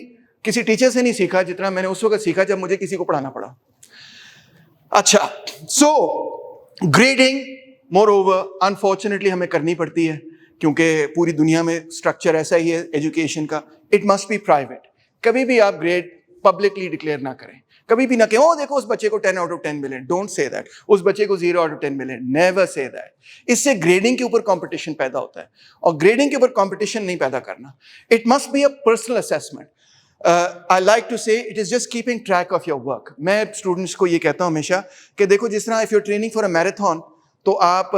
किसी टीचर से नहीं सीखा जितना मैंने उस वक्त सीखा जब मुझे किसी को पढ़ाना पड़ा. अच्छा, सो ग्रेडिंग मोर ओवर अनफॉर्चुनेटली हमें करनी पड़ती है क्योंकि पूरी दुनिया में स्ट्रक्चर ऐसा ही है एजुकेशन का. It must B private. कभी भी आप ग्रेड पब्लिकली डिक्लेयर ना करें. कभी भी ना कहें, ओ देखो उस बच्चे को 10 out of 10 मिले. Don't say that. उस बच्चे को 0 out of 10 मिले. Never say that. इससे ग्रेडिंग के ऊपर कंपटीशन पैदा होता है और ग्रेडिंग के ऊपर कंपटीशन नहीं पैदा करना. It must be a personal assessment. I like to say it is just keeping track of your work. मैं स्टूडेंट्स को ये कहता हूँ हमेशा कि देखो जिस तरह if your training for a marathon तो आप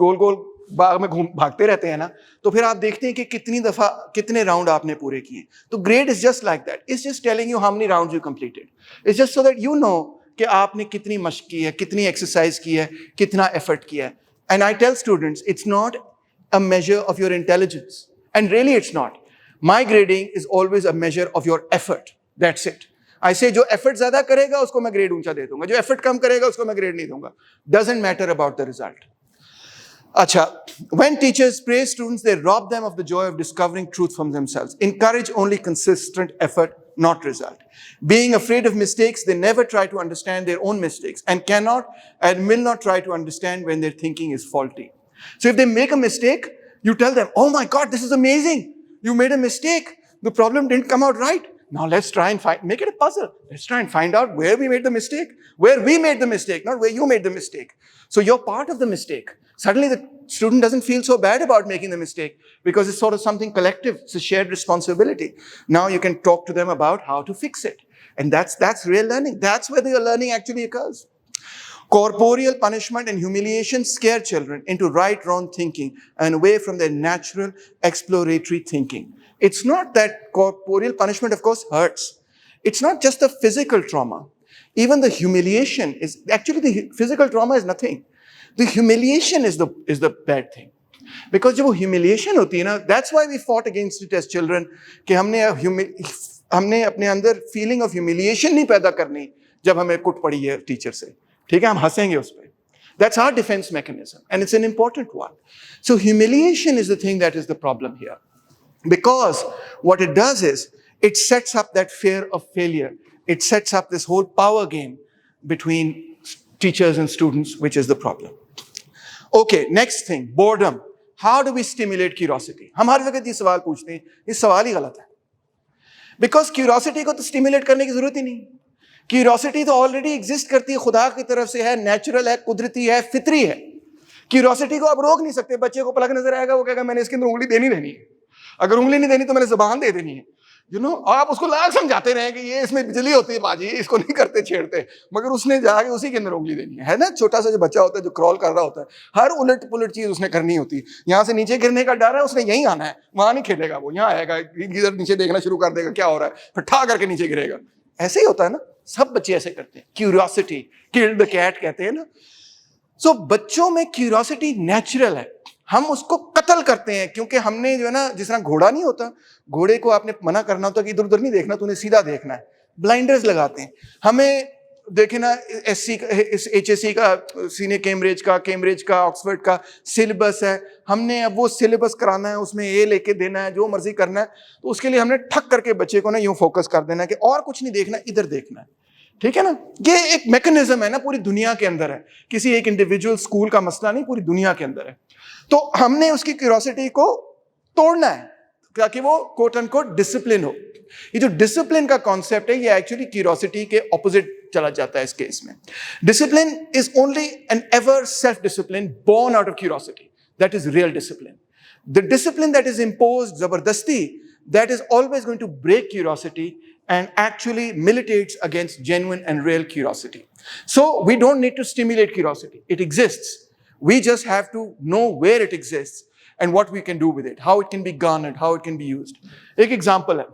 गोल गोल बाग में भागते रहते हैं ना, तो फिर आप देखते हैं कि कितनी दफा कितने राउंड आपने पूरे किए. तो grade is just like that. It's just telling you how many rounds you completed. It's just so that you know कि आपने कितनी मशक की है, कितनी एक्सरसाइज की है, कितना एफर्ट किया है. And I tell students it's not a measure of your intelligence and really it's not. My grading is always a measure of your effort. That's it. I say जो एफर्ट ज्यादा करेगा उसको मैं ग्रेड ऊंचा दे दूंगा, जो एफर्ट कम करेगा उसको मैं ग्रेड नहीं दूंगा. Doesn't matter about the result. Acha, when teachers praise students, they rob them of the joy of discovering truth from themselves. Encourage only consistent effort, not result. Being afraid of mistakes, they never try to understand their own mistakes and cannot and will not try to understand when their thinking is faulty. So if they make a mistake, you tell them, oh my God, this is amazing. You made a mistake. The problem didn't come out right. Now let's try and make it a puzzle. Let's try and find out where we made the mistake. Where we made the mistake, not where you made the mistake. So you're part of the mistake. Suddenly the student doesn't feel so bad about making the mistake because it's sort of something collective. It's a shared responsibility. Now you can talk to them about how to fix it. And that's real learning. That's where the learning actually occurs. Corporeal punishment and humiliation scare children into right-wrong thinking and away from their natural exploratory thinking. It's not that corporeal punishment, of course, hurts. It's not just the physical trauma. Even the humiliation is, actually the physical trauma is nothing. The humiliation is the bad thing. Because जब वो humiliation होती है ना, that's why we fought against it as children, कि हमने अपने अंदर feeling of humiliation नहीं पैदा करनी जब हमें कुट पड़ी है टीचर से. ठीक है, हम हंसेंगे उस पर. That's our defense mechanism, and it's an important one. So humiliation is the thing that is the problem here. Because what it does is, it sets up that fear of failure. It sets up this whole power game between teachers and students, which is the problem. Okay, next thing, boredom. How do we stimulate curiosity? हम हर वक्त ये सवाल पूछते हैं, ये सवाल ही गलत है. Because curiosity को तो stimulate करने की जरूरत ही नहीं. Curiosity तो already exist करती है, खुदा की तरफ से है, natural है, कुदरती है, फितरी है. Curiosity को आप रोक नहीं सकते. बच्चे को पलक नजर आएगा, वो कहेगा मैंने इसके अंदर उंगली देनी है. अगर उंगली नहीं देनी तो मैंने जुबान दे देनी है. आप उसको लाख समझाते रहे कि ये इसमें बिजली होती है बाजी, इसको नहीं करते छेड़ते, मगर उसने जाके उसी के अंदर उंगली देनी है ना. छोटा सा जो बच्चा होता है जो क्रॉल कर रहा होता है, हर उलट पुलट चीज उसने करनी होती है. यहाँ से नीचे गिरने का डर है, उसने यहीं आना है, वहां नहीं खेलेगा. वो यहाँ आएगा, इधर नीचे देखना शुरू कर देगा क्या हो रहा है, फिर ठा करके नीचे गिरेगा. ऐसे ही होता है ना, सब बच्चे ऐसे करते हैं. क्यूरियोसिटी किल्ड द कैट कहते हैं ना. सो बच्चों में क्यूरियोसिटी नेचुरल है. हम उसको कत्ल करते हैं क्योंकि हमने जो है ना, जिस तरह घोड़ा नहीं होता, घोड़े को आपने मना करना होता कि इधर उधर नहीं देखना, तूने सीधा देखना है. ब्लाइंडर्स लगाते हैं. हमें देखे ना, HSC का, सीने कैम्ब्रिज का, ऑक्सफोर्ड का सिलेबस है, हमने अब वो सिलेबस कराना है, उसमें ए लेके देना है, जो मर्जी करना है. तो उसके लिए हमने ठक करके बच्चे को ना यूं फोकस कर देना है कि और कुछ नहीं देखना, इधर देखना है. ठीक है ना. ये एक मैकेनिज्म है ना, पूरी दुनिया के अंदर है. किसी एक इंडिविजुअल स्कूल का मसला नहीं, पूरी दुनिया के अंदर है. तो हमने उसकी क्यूरियोसिटी को तोड़ना है ताकि वो कोट अनकोट डिसिप्लिन हो. ये जो डिसिप्लिन का कॉन्सेप्ट है, ये एक्चुअली क्यूरियोसिटी के ऑपोजिट चला जाता है इस केस में. Discipline is only an ever self discipline born out of curiosity. That is real discipline. The discipline that is imposed जबरदस्ती, that is always going to break curiosity and actually militates against genuine and real curiosity. So we don't need to stimulate curiosity. It exists. We just have to know where it exists and what we can do with it, how it can be garnered, how it can be used. एक example है,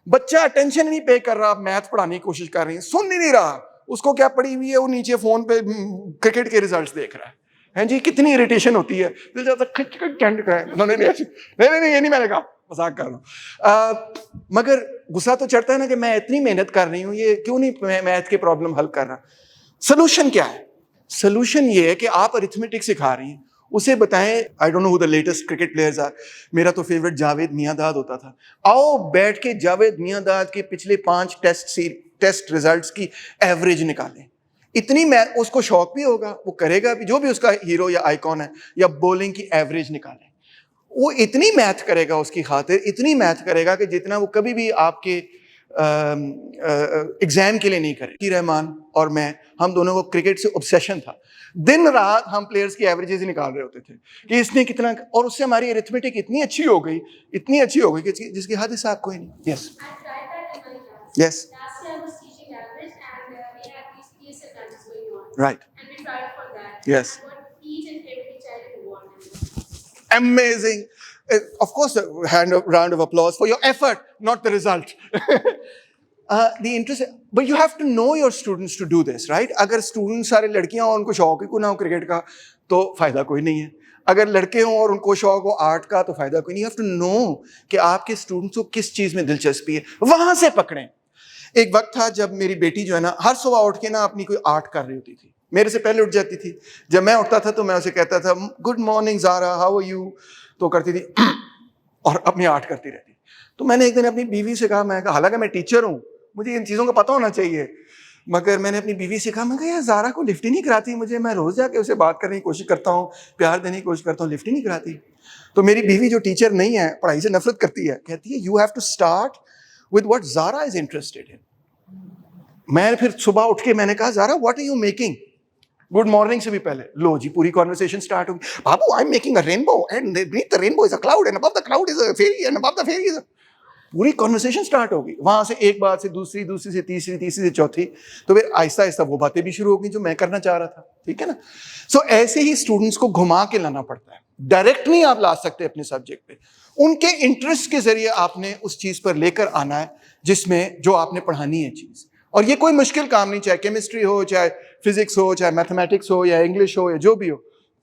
बच्चा attention नहीं पे कर रहा, math पढ़ाने की कोशिश कर रही है, सुन ही नहीं रहा, उसको क्या पड़ी हुई है, वो नीचे फोन पे क्रिकेट के रिजल्ट्स देख रहा है जी, कितनी इरिटेशन होती है, दिल चाहता नहीं, ये नहीं मैंने कहा, मजाक कर रहा हूँ, मगर गुस्सा तो चढ़ता है ना कि मैं इतनी मेहनत कर रही हूँ, ये क्यों नहीं मैथ के प्रॉब्लम हल कर रहा। सोल्यूशन क्या है? सोल्यूशन ये है कि आप अरिथमेटिक सिखा रही हैं, उसे बताएं, I don't know who the latest cricket players are, मेरा तो फेवरेट जावेद मियांदाद होता था, आओ बैठ के जावेद मियांदाद के पिछले 5 टेस्ट रिजल्ट्स की एवरेज निकालें। इतनी उसको शौक भी होगा, वो करेगा भी, जो भी उसका हीरो या आइकॉन है, या बॉलिंग की एवरेज निकालें, वो इतनी मैथ करेगा उसकी खातिर, इतनी मैथ करेगा कि जितना वो कभी भी आपके एग्जाम के लिए नहीं करे। कि रहमान और मैं, हम दोनों को क्रिकेट से ऑब्सेशन था, दिन रात हम प्लेयर्स की एवरेजेस निकाल रहे होते थे कि इसने कितना, और उससे हमारी अरिथमेटिक इतनी अच्छी हो गई कि जिसकी हद हिसाब कोई नहीं। Yes yes right, yes, amazing. Of course, a round of applause for your effort, not the result. The interest, but you have to know your students to do this, right? अगर students सारे लड़कियां हो, उनको शौक ही को ना हो cricket का, तो फायदा कोई नहीं है। अगर लड़के हों और उनको शौक हो आर्ट का, तो फायदा कोई नहीं। You have to know कि आपके स्टूडेंट्स को किस चीज में दिलचस्पी है, वहां से पकड़ें। एक वक्त था जब मेरी बेटी जो है ना, हर सुबह उठ के ना अपनी कोई आर्ट कर रही होती थी, मेरे से पहले उठ जाती थी। जब मैं उठता था तो मैं उसे कहता था good morning Zara, how are you, तो करती थी और अपनी आर्ट करती रहती। तो मैंने एक दिन अपनी बीवी से कहा, मैं हालांकि मैं टीचर हूँ, मुझे इन चीज़ों का पता होना चाहिए, मगर मैंने अपनी बीवी से कहा, मैं यार ज़ारा को लिफ्ट ही नहीं कराती मुझे, मैं रोज़ जाके उसे बात करने की कोशिश करता हूँ, प्यार देने की कोशिश करता हूँ, लिफ्ट ही नहीं कराती। तो मेरी बीवी जो टीचर नहीं है, पढ़ाई से नफरत करती है, कहती है you have to start with what Zara is interested in. मैं फिर सुबह उठ के मैंने कहा, Zara what are you making? Good morning से भी पहले लो जी पूरी कॉन्वर्सेशन स्टार्ट होगी। बाबू I am making a rainbow and beneath the rainbow is a cloud and above the cloud is a fairy and above the fairy is, पूरी conversation start होगी। वहां से एक बात से दूसरी, दूसरी से तीसरी, तीसरी से चौथी, तो फिर आहिस्ता आहिस्ता वो बातें भी शुरू हो गई जो मैं करना चाह रहा था। ठीक है ना? सो ऐसे ही स्टूडेंट्स को घुमा के लाना पड़ता है, डायरेक्ट नहीं आप ला सकते अपने सब्जेक्ट पे, उनके इंटरेस्ट के जरिए आपने उस चीज पर लेकर आना है जिसमें जो आपने पढ़ानी है चीज। और ये कोई मुश्किल काम नहीं, चाहे केमिस्ट्री हो, चाहे फिजिक्स हो, चाहे मैथमेटिक्स हो, या इंग्लिश हो, या जो भी हो।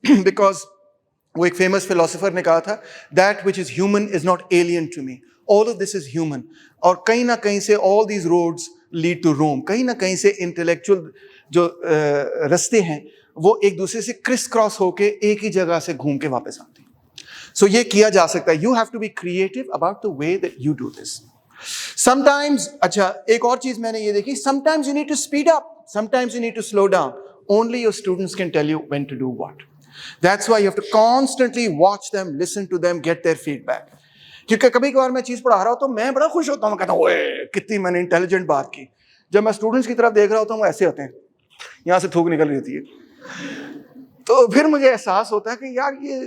बिकॉज वो एक फेमस फिलोसोफर ने कहा था, that which is human is not alien to me, all of this is human. और कहीं ना कहीं से all these roads lead to Rome, कहीं ना कहीं से इंटेलेक्चुअल जो रास्ते हैं वो एक दूसरे से क्रिस क्रॉस होके एक ही जगह से घूम के वापस आते हैं। सो ये किया जा सकता है। You have to be creative about the way that you do this. Sometimes, अच्छा एक और चीज मैंने ये देखी, sometimes you need to speed up, sometimes you need to slow down. Only your students can tell you when to do what. That's why you have to constantly watch them, listen to them, get their feedback. क्योंकि कभी कभार मैं चीज पढ़ा रहा हूं तो मैं बड़ा खुश होता हूं, कहता हूं ओए कितनी मैंने इंटेलिजेंट बात की। जब मैं स्टूडेंट्स की तरफ देख रहा होता हूं वो ऐसे होते हैं, यहां से थूक निकल रही होती है। तो फिर मुझे एहसास होता है कि यार ये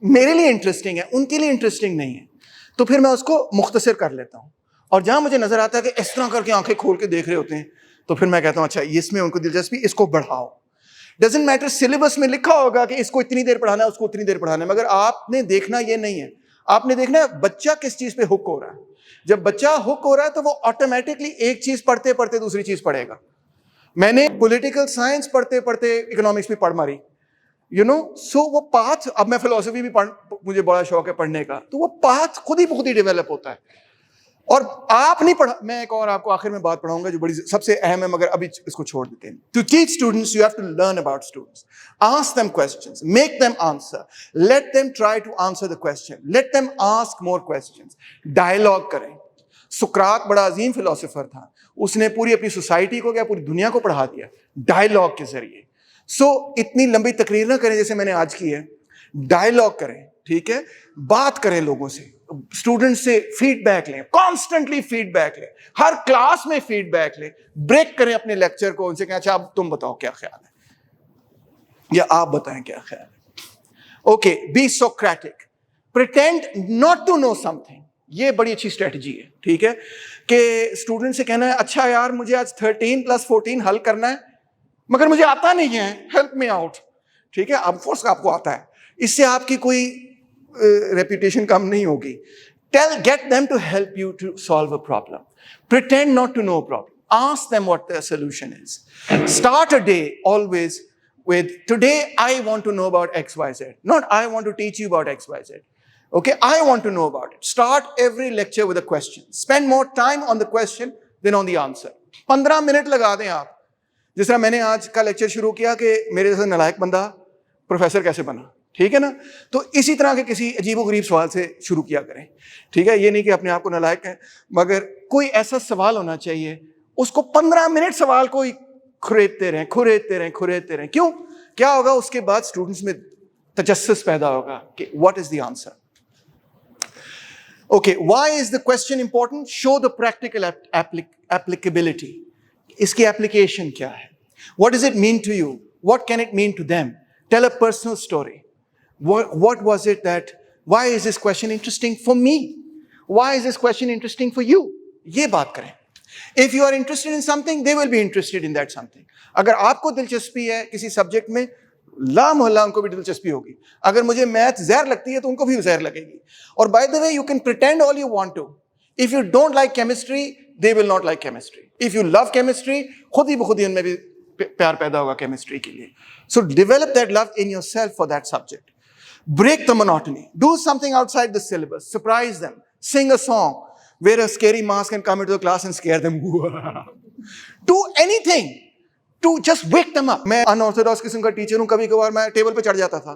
मेरे लिए इंटरेस्टिंग है, उनके लिए इंटरेस्टिंग नहीं है। तो फिर मैं उसको मुख्तसर कर लेता हूं, और जहां मुझे नजर आता है कि इस तरह करके आंखें खोल के देख रहे होते हैं, तो फिर मैं कहता हूं अच्छा इसमें उनको दिलचस्पी, इसको बढ़ाओ। डजंट मैटर सिलेबस में लिखा होगा कि इसको इतनी देर पढ़ाना है, उसको उतनी देर पढ़ाना है, मगर आपने देखना ये नहीं है, आपने देखना है बच्चा किस चीज पे हुक हो रहा है। जब बच्चा हुक हो रहा है तो वो ऑटोमेटिकली एक चीज पढ़ते पढ़ते दूसरी चीज पढ़ेगा। मैंने पॉलिटिकल साइंस पढ़ते पढ़ते इकोनॉमिक्स भी पढ़ मारी, यू नो। सो वो पाथ, अब मैं फिलोसफी भी मुझे बड़ा शौक है पढ़ने का, तो वो पाथ खुद ही डेवलप होता है। और आप नहीं पढ़ा, मैं एक और आपको आखिर में बात पढ़ाऊंगा जो बड़ी सबसे अहम है, मगर अभी इसको छोड़ देते हैं। To teach students you have to learn about students, ask them questions, make them answer, let them try to answer the question, let them ask more questions, dialogue करें। सुकरात बड़ा अजीम फिलोसोफर था, उसने पूरी अपनी सोसाइटी को क्या पूरी दुनिया को पढ़ा दिया डायलॉग के जरिए। सो इतनी लंबी तकरीर ना करें जैसे मैंने आज की है, डायलॉग करें, ठीक है, बात करें लोगों से, स्टूडेंट से फीडबैक लें, कॉन्स्टेंटली फीडबैक लें, हर क्लास में फीडबैक लें, ब्रेक करें अपने लेक्चर को, उनसे कहें अच्छा अब तुम बताओ क्या ख्याल है, या आप बताएं क्या ख्याल है। Okay, be Socratic, pretend not to know something, ये बड़ी अच्छी स्ट्रेटजी है, ठीक है, कि स्टूडेंट से कहना है अच्छा यार मुझे आज 13 + 14 हल करना है मगर मुझे आता नहीं है, हेल्प मी आउट, ठीक है, अब फोर्स आपको आता है, इससे आपकी कोई रेपुटेशन कम नहीं होगी. Get them to help you to solve a problem. Pretend not to know a problem. Ask them what their solution is. Start a day always with, today I want to know about XYZ. Not I want to teach you about XYZ. Okay, I want to know about it. Start every lecture with a question. Spend more time on the question than on the answer. 15 minute लगा दें आप. जिस तरह मैंने आज का lecture शुरू किया कि मेरे जैसा नालायक बंदा प्रोफेसर कैसे बना, ठीक है ना, तो इसी तरह के किसी अजीबोगरीब सवाल से शुरू किया करें, ठीक है, ये नहीं कि अपने आप को नालायक है, मगर कोई ऐसा सवाल होना चाहिए, उसको 15 मिनट सवाल को खुरेदते रहें. क्यों? क्या होगा उसके बाद स्टूडेंट्स में तजस्सुस पैदा होगा कि what is the answer. Okay, why is the question important? Show the practical applicability. इसकी application क्या है? What does it mean to you? What can it mean to them? Tell a personal story. What was it that, why is this question interesting for me? Why is this question interesting for you? ये बात करें. If you are interested in something, they will be interested in that something. अगर आपको दिलचस्पी है किसी subject में, ला मोहल्ला उनको भी दिलचस्पी होगी. अगर मुझे मैथ जहर लगती है तो उनको भी जहर लगेगी. और by the way, you can pretend all you want to. If you don't like chemistry, they will not like chemistry. If you love chemistry, खुद ही बखुद ही उनमें भी प्यार पैदा होगा केमिस्ट्री के लिए. सो develop that love in yourself for that subject. Break the monotony. Do something outside the syllabus. Surprise them. Sing a song. Wear a scary mask and come into the class and scare them. Do anything to just wake them up. मैं unorthodox किस्म का teacher हूँ. कभी कभार मैं table पे चढ़ जाता था.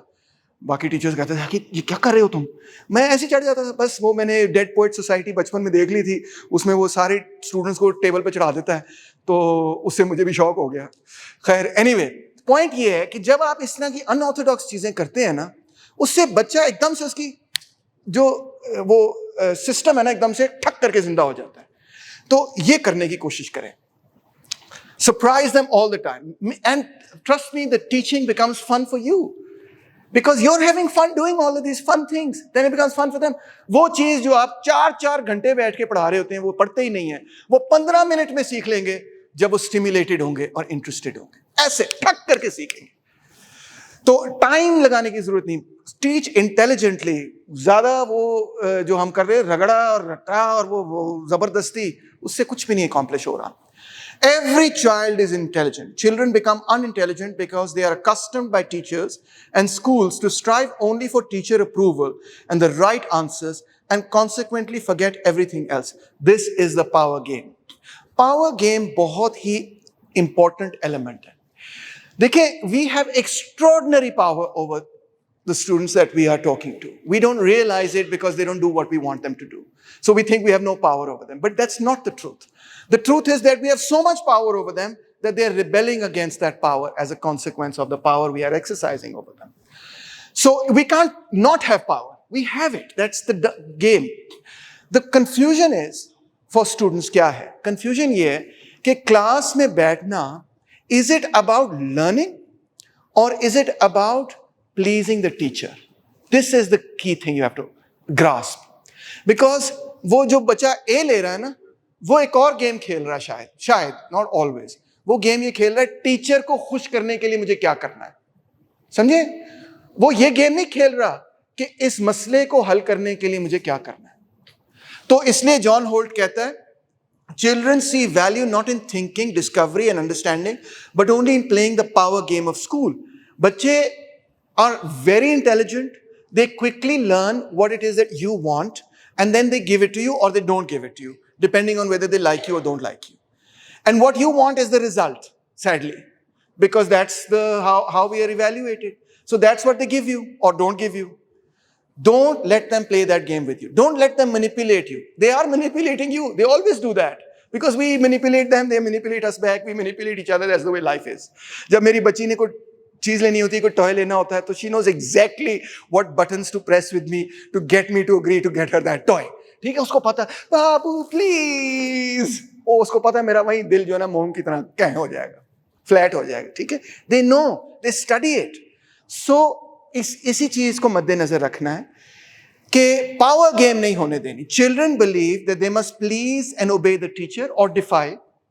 बाकी टीचर्स कहते थे कि ये क्या कर रहे हो तुम. मैं ऐसे चढ़ जाता था. बस वो मैंने डेड पोएट सोसाइटी बचपन में देख ली थी. उसमें वो सारे स्टूडेंट्स को टेबल पे चढ़ा देता है, तो उससे मुझे भी शौक हो गया. खैर, एनीवे, पॉइंट ये है कि जब आप इस तरह की अनऑर्थोडॉक्स चीजें करते हैं ना, उससे बच्चा एकदम से उसकी जो वो सिस्टम है ना, एकदम से ठक करके जिंदा हो जाता है. तो ये करने की कोशिश करें. Surprise them all the time. And trust me, the teaching becomes fun for you. Because you're having fun doing all of these fun things. Then it becomes fun for them. वो चीज जो आप 4-4 घंटे बैठ के पढ़ा रहे होते हैं, वो पढ़ते ही नहीं है. वो 15 मिनट में सीख लेंगे जब वो स्टिमुलेटेड होंगे और इंटरेस्टेड होंगे. ऐसे ठक करके सीखेंगे. तो टाइम लगाने की जरूरत नहीं. Teach intelligently. ज्यादा वो जो हम कर रहे हैं रगड़ा और रट्टा और वो जबरदस्ती, उससे कुछ भी नहीं अकॉम्प्लिश हो रहा. Every child is intelligent. Children become unintelligent because they are accustomed by teachers and schools to strive only for teacher approval and the right answers and consequently forget everything else. This is the power game. Power game बहुत ही important element है. देखिए, we have extraordinary power over the students that we are talking to. We don't realize it because they don't do what we want them to do. So we think we have no power over them. But that's not the truth. The truth is that we have so much power over them that they are rebelling against that power as a consequence of the power we are exercising over them. So we can't not have power. We have it. That's the game. The confusion is, for students, क्या है? Confusion ये है कि class में बैठना, is it about learning or is it about pleasing the teacher? This is the key thing you have to grasp. Because वो जो बच्चा A ले रहा है ना, वो एक और गेम खेल रहा है. शायद not always. वो गेम ये खेल रहा है, टीचर को खुश करने के लिए मुझे क्या करना है. समझे? वो ये गेम नहीं खेल रहा कि इस मसले को हल करने के लिए मुझे क्या करना है. तो इसलिए जॉन होल्ट कहता है, children see value not in thinking, discovery and understanding, but only in playing the power game of school. बच्चे are very intelligent. They quickly learn what it is that you want, and then they give it to you or they don't give it to you, depending on whether they like you or don't like you. And what you want is the result, sadly, because that's how we are evaluated. So that's what they give you or don't give you. Don't let them play that game with you. Don't let them manipulate you. They are manipulating you. They always do that. Because we manipulate them, they manipulate us back. We manipulate each other. That's the way life is. जब मेरी बच्ची ने कोई चीज लेनी होती है, कोई टॉय लेना होता है, तो she knows exactly what buttons to press with me to get me to agree to get her that toy. ठीक है, उसको पता है, बाबू प्लीज. ओ, उसको पता है मेरा वही दिल जो है ना मोम की तरह कह हो जाएगा, फ्लैट हो जाएगा. ठीक है, they know, they study it. So इसी चीज को मद्देनजर रखना है कि पावर गेम नहीं होने देनी. Children believe that they must please and obey the teacher or defy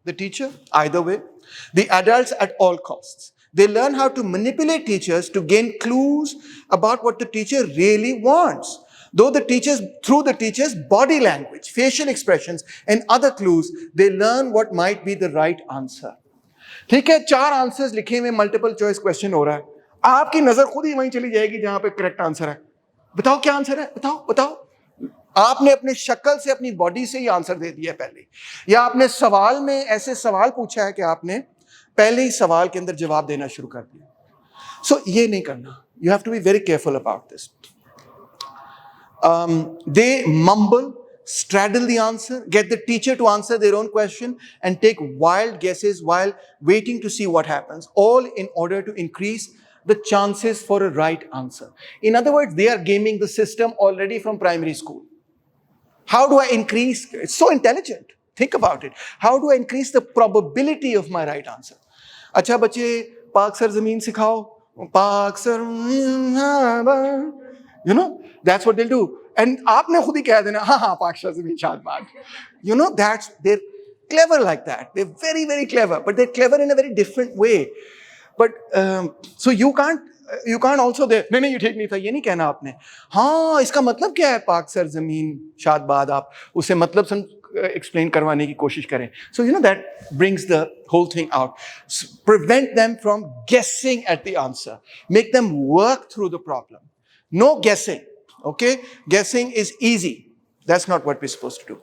the teacher, either way. The adults at all costs. They learn how to manipulate teachers to gain clues about what the teacher really wants. Through the teacher's body language, facial expressions, and other clues, they learn what might be the right answer. ठीक है, 4 answers लिखे हुए multiple choice question हो रहा है, आपकी नजर खुद ही वहीं चली जाएगी जहां पे करेक्ट आंसर है. बताओ क्या आंसर है, बताओ. आपने अपने शक्ल से, अपनी बॉडी से ही आंसर दे दिया पहले, या आपने सवाल में ऐसे सवाल पूछा है कि आपने पहले ही सवाल के अंदर जवाब देना शुरू कर दिया. सो ये नहीं करना. You have to be very careful about this. They mumble, straddle the answer, get the teacher to answer their own question, and take wild guesses while waiting to see what happens, all in order to increase the chances for a right answer. In other words, they are gaming the system already from primary school. How do I increase? It's so intelligent. Think about it. How do I increase the probability of my right answer? अच्छा बच्चे, पाक sir जमीन सिखाओ, पाक sir, you know, that's what they'll do. And आपने खुद ही कह देना, हाँ पाक सर जमीन शाद बाग. You know, they're clever like that. They're very, very clever, but they're clever in a very different way. But so you can't also नहीं ये ठीक नहीं था, ये नहीं कहना आपने. हाँ, इसका मतलब क्या है पाक सर जमीन शाद बाद, आप उसे मतलब explain करवाने की कोशिश करें. So you know that brings the whole thing out. Prevent them from guessing at the answer. Make them work through the problem. No guessing. Okay? Guessing is easy. That's not what we're supposed to do.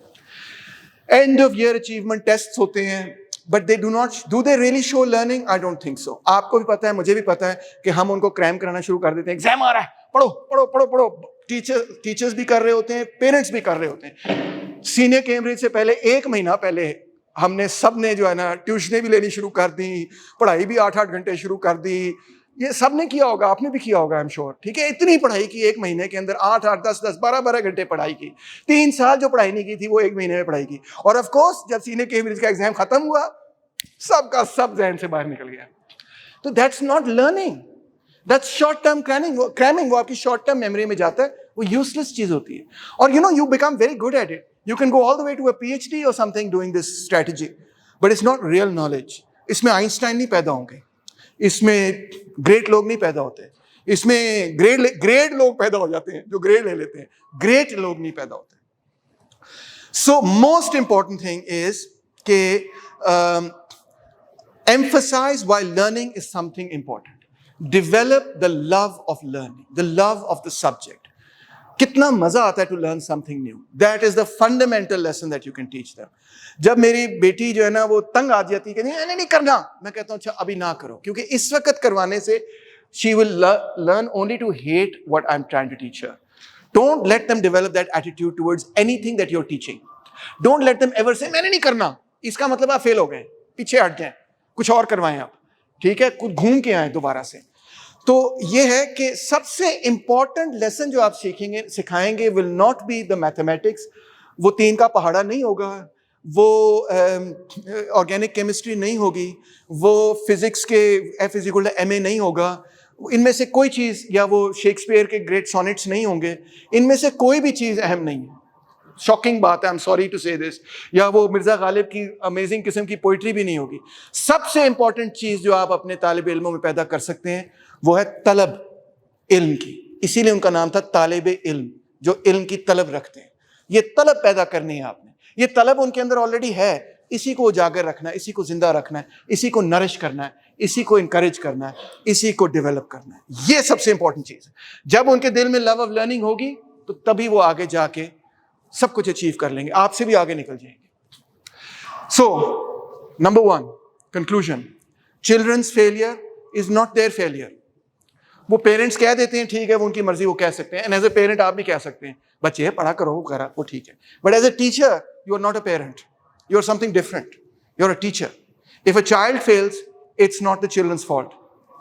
End of year achievement tests होते हैं, but they do they really show learning? I don't think so. आपको भी पता है, मुझे भी पता है कि हम उनको क्रैम कराना शुरू कर देते हैं. एग्जाम आ रहा है, पढ़ो. टीचर्स भी कर रहे होते हैं, पेरेंट्स भी कर रहे होते हैं. सीनियर कैम्ब्रिज से पहले 1 महीना पहले हमने सबने जो है ना ट्यूशनें भी लेनी शुरू कर दी, पढ़ाई भी 8-8 घंटे शुरू कर दी. ये सबने किया होगा, आपने भी किया होगा, आई एम श्योर. ठीक है, इतनी पढ़ाई की 1 महीने के अंदर, 8-8, 10-10, 12-12 घंटे पढ़ाई की. 3 साल जो पढ़ाई नहीं की थी वो 1 महीने में पढ़ाई की. और ऑफ कोर्स जब सीनियर कैम्ब्रिज का एग्जाम खत्म हुआ, सबका सब जहन से बाहर निकल गया. तो that's not learning, that's short term cramming. वो आपकी शॉर्ट टर्म मेमोरी में जाता है, वो यूजलेस चीज होती है. और you know, you become very good at it. You can go all the way to a PhD or something doing this strategy, but it's not real knowledge. इसमें Einstein नहीं पैदा होंगे, इसमें ग्रेट लोग नहीं पैदा होते, इसमें ग्रेड लोग पैदा हो जाते हैं जो ग्रेड ले लेते हैं, ग्रेट लोग नहीं पैदा होते. So most important thing is कि emphasize why learning is something important. Develop the love of learning, the love of the subject. कितना मजा आता है to learn something new. That is the fundamental lesson that you can teach them. जब मेरी बेटी जो है ना वो तंग आ जाती है कि नहीं करना, मैं कहता हूँ अच्छा अभी ना करो, क्योंकि इस वक्त करवाने से she will learn only to hate what I'm trying to teach her. Don't let them develop that attitude towards anything that you're teaching. Don't let them ever say मैंने नहीं करना, इसका मतलब आप फेल हो गए, पीछे हट जाएं, कुछ और करवाएं आप. ठीक है, कुछ घूम के आए दोबारा से. तो ये है कि सबसे इंपॉर्टेंट लेसन जो आप सिखाएंगे will not be the mathematics. वो 3 का पहाड़ा नहीं होगा, वो ऑर्गेनिक केमिस्ट्री नहीं होगी, वो फिजिक्स के F=ma नहीं होगा. इनमें से कोई चीज़, या वो शेक्सपियर के ग्रेट सोनेट्स नहीं होंगे, इनमें से कोई भी चीज़ अहम नहीं है. शॉकिंग बात है, आई एम सॉरी टू से दिस. या वो मिर्जा गालिब की अमेजिंग किस्म की पोइट्री भी नहीं होगी. सबसे इंपॉर्टेंट चीज़ जो आप अपने तालिब इल्मों में पैदा कर सकते हैं वो है तलब इल्म की. इसीलिए उनका नाम था तालिब इल्म, जो इल्म की तलब रखते हैं. ये तलब पैदा करनी है आपने. ये तलब उनके अंदर ऑलरेडी है, इसी को उजागर रखना है, इसी को जिंदा रखना है, इसी को नरिश करना है, इसी को इनकरेज करना है, इसी को डेवलप करना है. ये सबसे इंपॉर्टेंट चीज़ है. जब उनके दिल में लव ऑफ लर्निंग होगी तो तभी वो आगे जाके सब कुछ अचीव कर लेंगे, आपसे भी आगे निकल जाएंगे. So number 1 conclusion, children's failure is not their failure. वो पेरेंट्स कह देते हैं ठीक है, वो उनकी मर्जी, वो कह सकते हैं. एंड एज ए पेरेंट आप भी कह सकते हैं बच्चे पढ़ा करो, वो करा, वो ठीक है. But as a teacher you are not a parent, you are something different, you are a teacher. If a child fails, it's not the children's fault,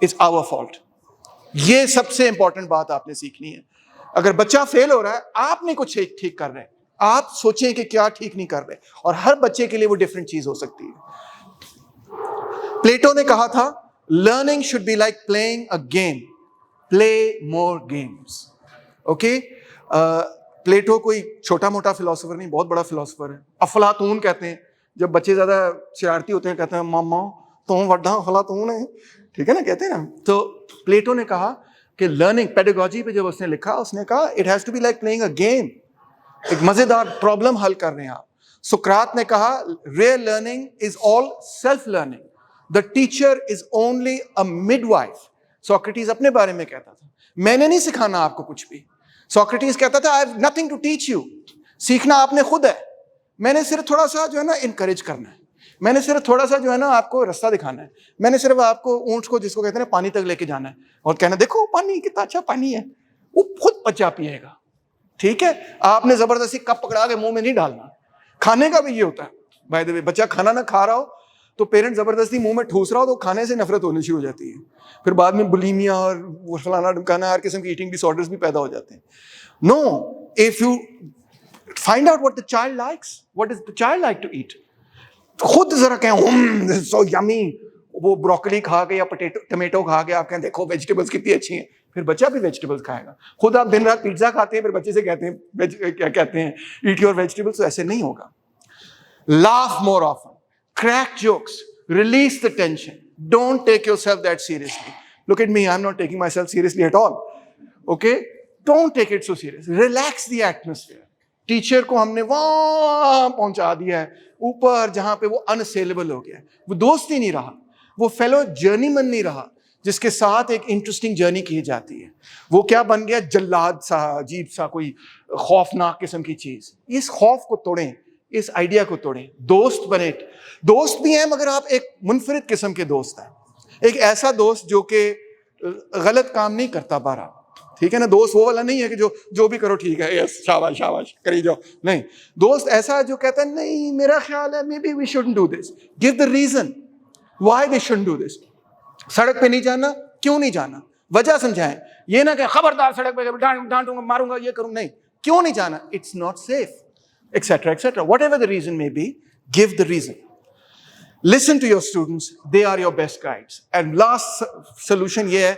it's our fault. ये सबसे इंपॉर्टेंट बात आपने सीखनी है. अगर बच्चा फेल हो रहा है, आप नहीं कुछ ठीक कर रहे हैं, आप सोचें कि क्या ठीक नहीं कर रहे, और हर बच्चे के लिए वो डिफरेंट चीज हो सकती है. प्लेटो ने कहा था learning should be like playing a game, play more games. Okay? प्लेटो कोई छोटा मोटा फिलोसोफर नहीं, बहुत बड़ा फिलोसोफर है। अफलातून कहते हैं, जब बच्चे ज्यादा शरारती होते हैं कहते हैं मामा तुम वड्डा अफलातून है, ठीक है ना, कहते हैं ना। तो प्लेटो ने कहा कि लर्निंग पेडागॉजी पे जब उसने लिखा, उसने कहा it has to be like playing a game, एक मजेदार प्रॉब्लम हल कर रहे हैं आप। सुकरात ने कहा real learning is all self learning, the teacher is only a midwife. Socrates अपने बारे में कहता था मैंने नहीं सिखाना आपको कुछ भी। सोक्रेटिस कहता था I have nothing to teach you, सीखना आपने खुद है, मैंने सिर्फ थोड़ा सा जो है ना इनकरेज करना है, मैंने सिर्फ थोड़ा सा जो है ना आपको रास्ता दिखाना है, मैंने सिर्फ आपको ऊंट को जिसको कहते हैं पानी तक लेके जाना है और कहना देखो पानी कितना अच्छा पानी है, वो खुद पचा पिएगा, ठीक है। आपने जबरदस्ती कप पकड़ा के मुंह में नहीं डालना। खाने का भी ये होता है बाय द वे, बच्चा खाना ना खा रहा हो तो पेरेंट जबरदस्ती मुंह में ठूस रहा हो तो खाने से नफरत होनी शुरू हो जाती है, फिर बाद में बुलीमिया और वो फलाना ढमकाना हर किस्म की ईटिंग डिसऑर्डर्स भी पैदा हो जाते हैं। No, if you find out what the child likes, what is the child like to eat, खुद जरा कहें सो यमी, वो ब्रोकली खा के या टमेटो खा के आप कहें देखो वेजिटेबल्स कितनी अच्छी हैं, फिर बच्चा भी वेजिटेबल्स खाएगा। खुद आप दिन रात पिज्जा खाते हैं फिर बच्चे से कहते हैं क्या कहते हैं ईट योर वेजिटेबल्स, तो ऐसे नहीं होगा। Laugh more often, crack jokes, release the tension, don't take yourself that seriously. Look at me, I'm not taking myself seriously at all, okay? Don't take it so serious, relax the atmosphere. Teacher को हमने वहां पहुंचा दिया है ऊपर जहां पे वो अनअसेलेबल हो गया है, वो दोस्त ही नहीं रहा, वो फेलो जर्नीमैन नहीं रहा जिसके साथ एक इंटरेस्टिंग जर्नी की जाती है, वो क्या बन गया जल्लाद सा, अजीब सा, कोई खौफनाक किस्म की चीज। इस खौफ को तोड़ें, इस आइडिया को तोड़ें, दोस्त बने। दोस्त भी हैं मगर आप एक मुनफरिद किस्म के दोस्त हैं, एक ऐसा दोस्त जो कि गलत काम नहीं करता बारह, ठीक है ना। दोस्त वो वाला नहीं है कि जो भी करो ठीक है, यस शाबाश शाबाश करी जाओ, नहीं। दोस्त ऐसा जो कहता है नहीं मेरा ख्याल है maybe we shouldn't do this, give the reason why they shouldn't do this. सड़क पे नहीं जाना, क्यों नहीं जाना, वजह समझाएं, ये ना कि खबरदार सड़क पे डांटूंगा मारूंगा ये करूं, नहीं, क्यों नहीं जाना, it's not safe, etc., etc. Whatever the reason may be, give the reason. Listen to your students, they are your best guides. And last solution here,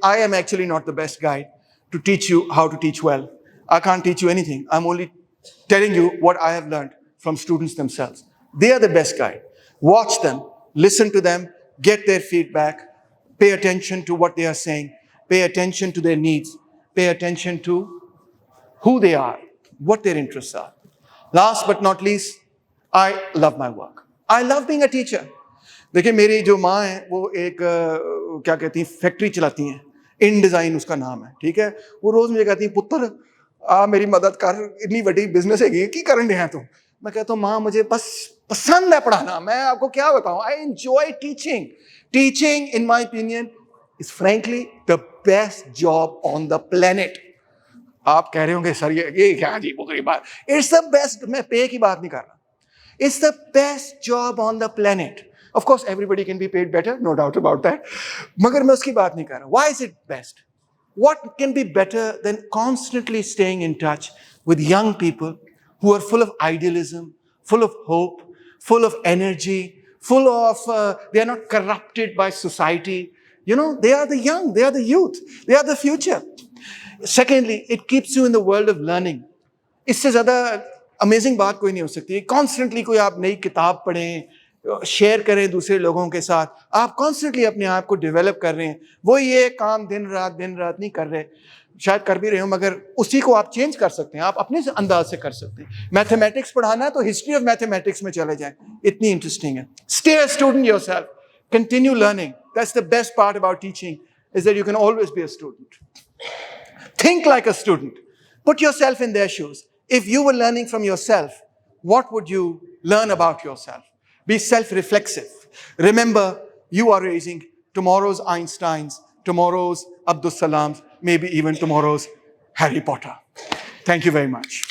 I am actually not the best guide to teach you how to teach well. I can't teach you anything. I'm only telling you what I have learned from students themselves. They are the best guide. Watch them, listen to them, get their feedback, pay attention to what they are saying, pay attention to their needs, pay attention to who they are, what their interests are. Last but not least, I love my work. I love being a teacher. देखिए मेरी जो माँ है वो एक क्या कहती हैं फैक्ट्री चलाती हैं, इन डिज़ाइन उसका नाम है, ठीक है। वो रोज़ मुझे कहती हैं पुत्र आ मेरी मदद कर, इतनी बड़ी बिजनेस है की करन रहे हैं तुम। मैं कहता हूँ माँ मुझे बस पसंद है पढ़ाना, मैं आपको क्या बताऊँ, I enjoy teaching. Teaching in my opinion is frankly the best job on the planet. आप कह रहे होंगे सर ये क्या अजीब गरीब बात, इट्स द बेस्ट, मैं पे की बात नहीं कर रहा, it's the best job on the planet. Of course everybody can be paid better, no doubt about that, मगर मैं उसकी बात नहीं कर रहा। Why is it best? What can be better than constantly staying in touch with young people who are full of idealism, full of hope, full of energy, full of, they are not corrupted by society. You know, they are the young, they are the youth, they are the future. Secondly, it keeps you in the world of learning. इससे ज़्यादा amazing बात कोई नहीं हो सकती। Constantly कोई आप नई किताब पढ़ें, शेयर करें दूसरे लोगों के साथ, आप कॉन्स्टेंटली अपने आप को डेवलप कर रहे हैं। वो ये काम दिन रात नहीं कर रहे, शायद कर भी रहे हो, मगर उसी को आप चेंज कर सकते हैं, आप अपने अंदाज से कर सकते हैं। मैथमेटिक्स पढ़ाना है तो हिस्ट्री ऑफ मैथमेटिक्स में चले जाएं, इतनी इंटरेस्टिंग है। Stay a student yourself, continue learning, that's the best part about teaching is that you can always be a student. Think like a student. Put yourself in their shoes. If you were learning from yourself, what would you learn about yourself? Be self-reflexive. Remember, you are raising tomorrow's Einsteins, tomorrow's Abdus Salams, maybe even tomorrow's Harry Potter. Thank you very much.